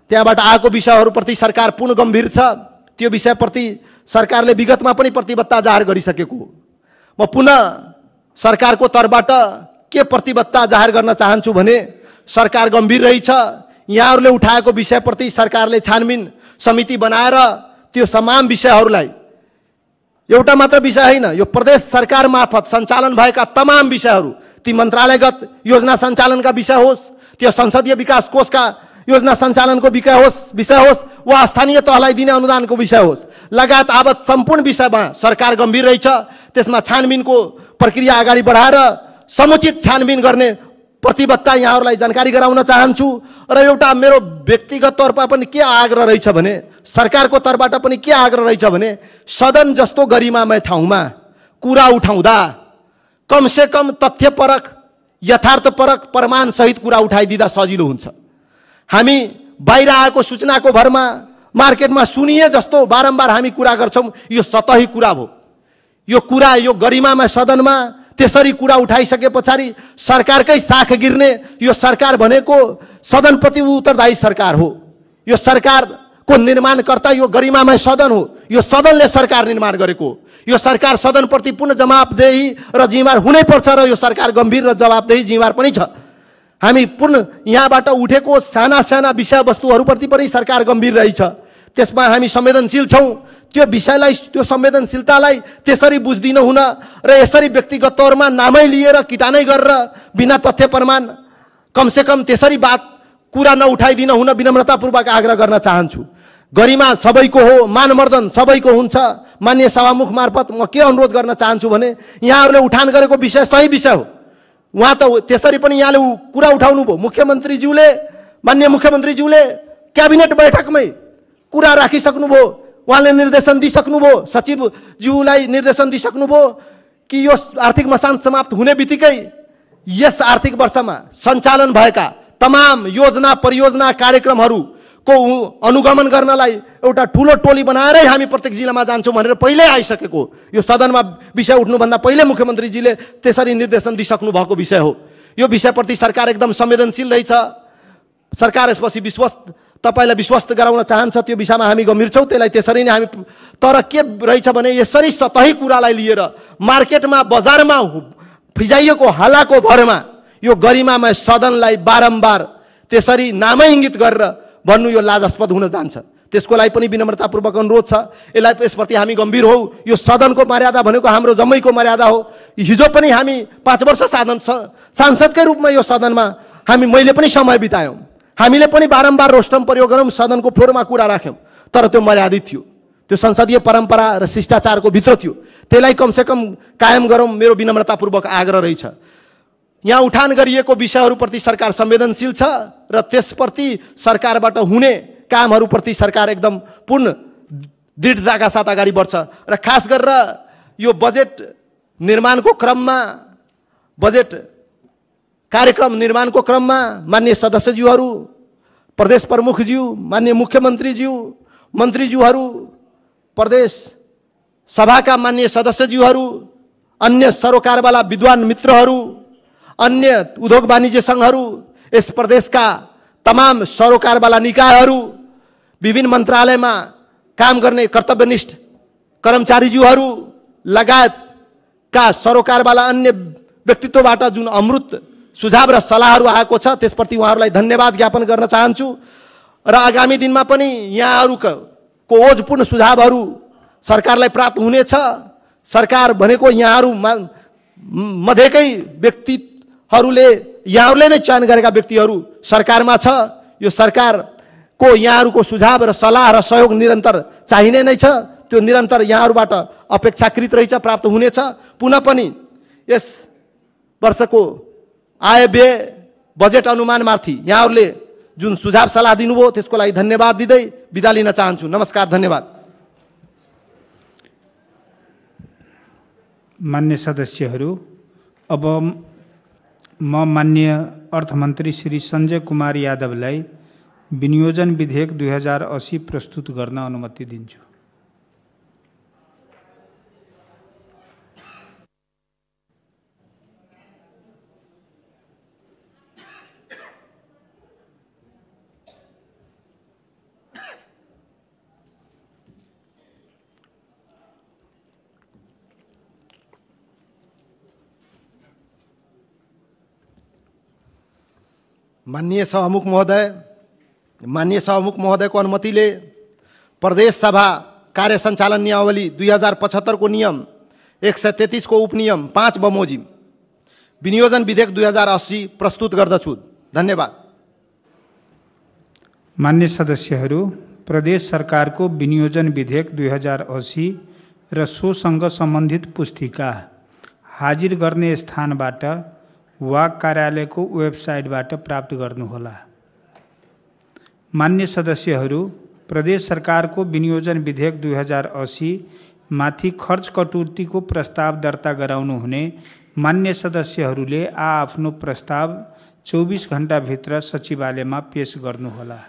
त्यहाँबाट आएको विषयहरूप्रति सरकार पूर्ण गम्भीर छ। त्यो विषयप्रति सरकारले विगतमा पनि प्रतिबद्धता जाहेर गरिसकेको हो। म पुनः सरकारको तर्फबाट के प्रतिबद्धता जाहेर गर्न चाहन्छु भने सरकार गम्भीर रहेछ। यहाँहरूले उठाएको विषयप्रति सरकारले छानबिन समिति बनाएर त्यो तमाम विषयहरूलाई, एउटा मात्र विषय होइन, यो प्रदेश सरकार मार्फत सञ्चालन भएका तमाम विषयहरू, ती मन्त्रालयगत योजना सञ्चालनका विषय होस्, त्यो संसदीय विकास कोषका योजना सञ्चालनको विषय होस् वा स्थानीय तहलाई दिने अनुदानको विषय होस्, लगायत आवत सम्पूर्ण विषयमा सरकार गम्भीर रहेछ। त्यसमा छानबिनको प्रक्रिया अगाडि बढाएर समुचित छानबिन गर्ने प्रतिबद्धता यहाँहरूलाई जानकारी गराउन चाहन्छु। र एउटा मेरो व्यक्तिगत तर्फमा पनि के आग्रह रहेछ भने, सरकारको तर्फबाट पनि के आग्रह रहेछ भने, सदन जस्तो गरिमामय ठाउँमा कुरा उठाउँदा कमसेकम तथ्यपरक यथार्थपरक प्रमाणसहित कुरा उठाइदिँदा सजिलो हुन्छ। हामी बाहिर आएको सूचनाको भरमा मार्केटमा सुनिए जस्तो बारम्बार हामी कुरा गर्छौँ, यो सतही कुरा हो। यो कुरा यो गरिमामय सदनमा त्यसरी कुरा उठाइसके पछाडि सरकारकै साख गिर्ने, यो सरकार भनेको सदनप्रति उत्तरदायी सरकार हो। यो सरकारको निर्माणकर्ता यो गरिमामय सदन हो। यो सदनले सरकार निर्माण गरेको हो। यो सरकार सदनप्रति पूर्ण जवाबदेही र जिम्मेवार हुनैपर्छ र यो सरकार गम्भीर र जवाबदेही जिम्मेवार पनि छ। हामी पूर्ण यहाँबाट उठेको साना साना विषयवस्तुहरूप्रति पनि सरकार गम्भीर रहेछ। त्यसमा हामी संवेदनशील छौँ। त्यो विषयलाई, त्यो संवेदनशीलतालाई त्यसरी बुझ्दिन हुन र यसरी व्यक्तिगत तौरमा नामै लिएर किटानै गरेर बिना तथ्य प्रमाण कमसेकम त्यसरी बात कुरा नउठाइदिन हुन विनम्रतापूर्वक आग्रह गर्न चाहन्छु। गरिमा सबैको हो, मानमर्दन सबैको हुन्छ। माननीय सभामुख मार्फत म के अनुरोध गर्न चाहन्छु भने, यहाँहरूले उठान गरेको विषय सही विषय हो। उहाँ त त्यसरी पनि यहाँले कुरा उठाउनु भयो। मुख्यमन्त्रीज्यूले, माननीय मुख्यमन्त्रीज्यूले क्याबिनेट बैठकमै कुरा राखिसक्नुभयो। उहाँले निर्देशन दिइसक्नुभयो, सचिवज्यूलाई निर्देशन दिइसक्नुभयो कि यो आर्थिक मसान समाप्त हुने बित्तिकै यस आर्थिक वर्षमा सञ्चालन भएका तमाम योजना परियोजना कार्यक्रमहरूको अनुगमन गर्नलाई एउटा ठुलो टोली बनाएरै हामी प्रत्येक जिल्लामा जान्छौँ भनेर पहिल्यै आइसकेको। यो सदनमा विषय उठ्नुभन्दा पहिले मुख्यमन्त्रीजीले त्यसरी निर्देशन दिइसक्नु भएको विषय हो। यो विषयप्रति सरकार एकदम संवेदनशील रहेछ। सरकार यसपछि तपाईलाई विश्वस्त गराउन चाहन्छ। त्यो विषयमा हामी गम्भीर छौँ। त्यसलाई त्यसरी नै हामी, तर के रहेछ भने यसरी सतही कुरालाई लिएर मार्केटमा बजारमा फिजाइएको हल्लाको भरमा यो गरिमामय सदनलाई बारम्बार त्यसरी नामै इङ्गित गरेर भन्नु यो लाजास्पद हुन जान्छ। त्यसको लागि पनि विनम्रतापूर्वक अनुरोध छ। यसप्रति हामी गम्भीर हौ। यो सदनको मर्यादा भनेको हाम्रो जम्मैको मर्यादा हो। हिजो पनि हामी 5 वर्ष सांसदकै रूपमा यो सदनमा मैले पनि समय बितायौँ। हामीले पनि बारम्बार रोस्टम प्रयोग गरौँ, सदनको फ्लोरमा कुरा राख्यौँ, तर त्यो मर्यादित थियो। त्यो संसदीय परम्परा र शिष्टाचारको भित्र थियो। त्यसलाई कमसेकम कायम गरौँ, मेरो विनम्रतापूर्वक आग्रह रहेछ। यहाँ उठान गरिएको विषयहरूप्रति सरकार संवेदनशील छ र त्यसप्रति सरकारबाट हुने कामहरूप्रति सरकार एकदम पूर्ण दृढताका साथ अगाडि बढ्छ। र खास गरेर यो बजेट निर्माणको क्रममा, बजेट कार्यक्रम निर्माणको क्रममा माननीय सदस्यज्यूहरू, प्रदेश प्रमुखज्यू, माननीय मुख्यमन्त्रीज्यू, मन्त्रीज्यूहरू, प्रदेश सभाका माननीय सदस्यज्यूहरू, अन्य सरोकारवाला विद्वान मित्रहरू, अन्य उद्योग वाणिज्य सङ्घहरू, यस प्रदेशका तमाम सरोकारवाला निकायहरू, विभिन्न मन्त्रालयमा काम गर्ने कर्तव्यनिष्ठ कर्मचारीज्यूहरू लगायतका सरोकारवाला अन्य व्यक्तित्वबाट जुन अमृत सुझाव र सल्लाहहरू आएको छ त्यसप्रति उहाँहरूलाई धन्यवाद ज्ञापन गर्न चाहन्छु। र आगामी दिनमा पनि यहाँहरूको ओजपूर्ण सुझावहरू सरकारलाई प्राप्त हुनेछ। सरकार भनेको यहाँहरू मध्येकै व्यक्तिहरूले, यहाँहरूले नै चयन गरेका व्यक्तिहरू सरकारमा छ। यो सरकारको यहाँहरूको सुझाव र सल्लाह र सहयोग निरन्तर चाहिने नै छ। त्यो निरन्तर यहाँहरूबाट अपेक्षाकृत रहेछ, प्राप्त हुनेछ। पुनः पनि यस वर्षको आय व्यय बजेट अनुमानमाथि यहाँहरूले जुन सुझाव सल्लाह दिनुभयो त्यसको लागि धन्यवाद दिँदै बिदा लिन चाहन्छु। नमस्कार, धन्यवाद। मान्य सदस्यहरू, अब म माननीय अर्थमन्त्री श्री सञ्जय कुमार यादवलाई विनियोजन विधेयक 2080 प्रस्तुत गर्न अनुमति दिन्छु। माननीय सभामुख महोदयको अनुमतिले प्रदेश सभा कार्य सञ्चालन नियमावली 2075 को नियम 133 को उपनियम 5 बमोजिम विनियोजन विधेयक 2080 प्रस्तुत गर्दछु। धन्यवाद। मान्य सदस्यहरू, प्रदेश सरकारको विनियोजन विधेयक 2080 र सोसँग सम्बन्धित पुस्तिका हाजिर गर्ने स्थानबाट वा कार्यालयको वेबसाइटबाट प्राप्त गर्नुहोला। मान्य सदस्यहरू, प्रदेश सरकारको विनियोजन विधेयक 2080 माथि खर्च कटौतीको प्रस्ताव दर्ता गराउनु हुने मान्य सदस्यहरूले आफ्नो प्रस्ताव 24 घण्टाभित्र सचिवालयमा पेश गर्नुहोला।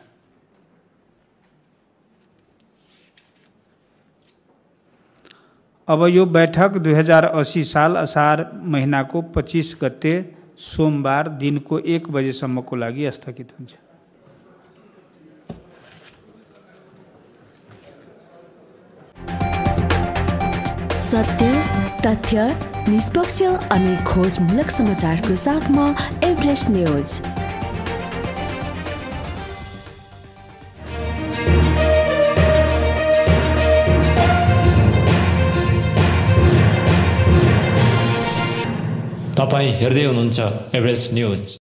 अब यो बैठक 2080 साल असार महिनाको 25 गते सोमबार दिनको 1 बजेसम्मको लागि स्थगित हुन्छ। सत्य, तथ्य, निष्पक्ष अनि खोजमूलक समाचारको साथमा एभरेस्ट न्यूज। तपाईं हेर्दै हुनुहुन्छ एभरेस्ट न्यूज।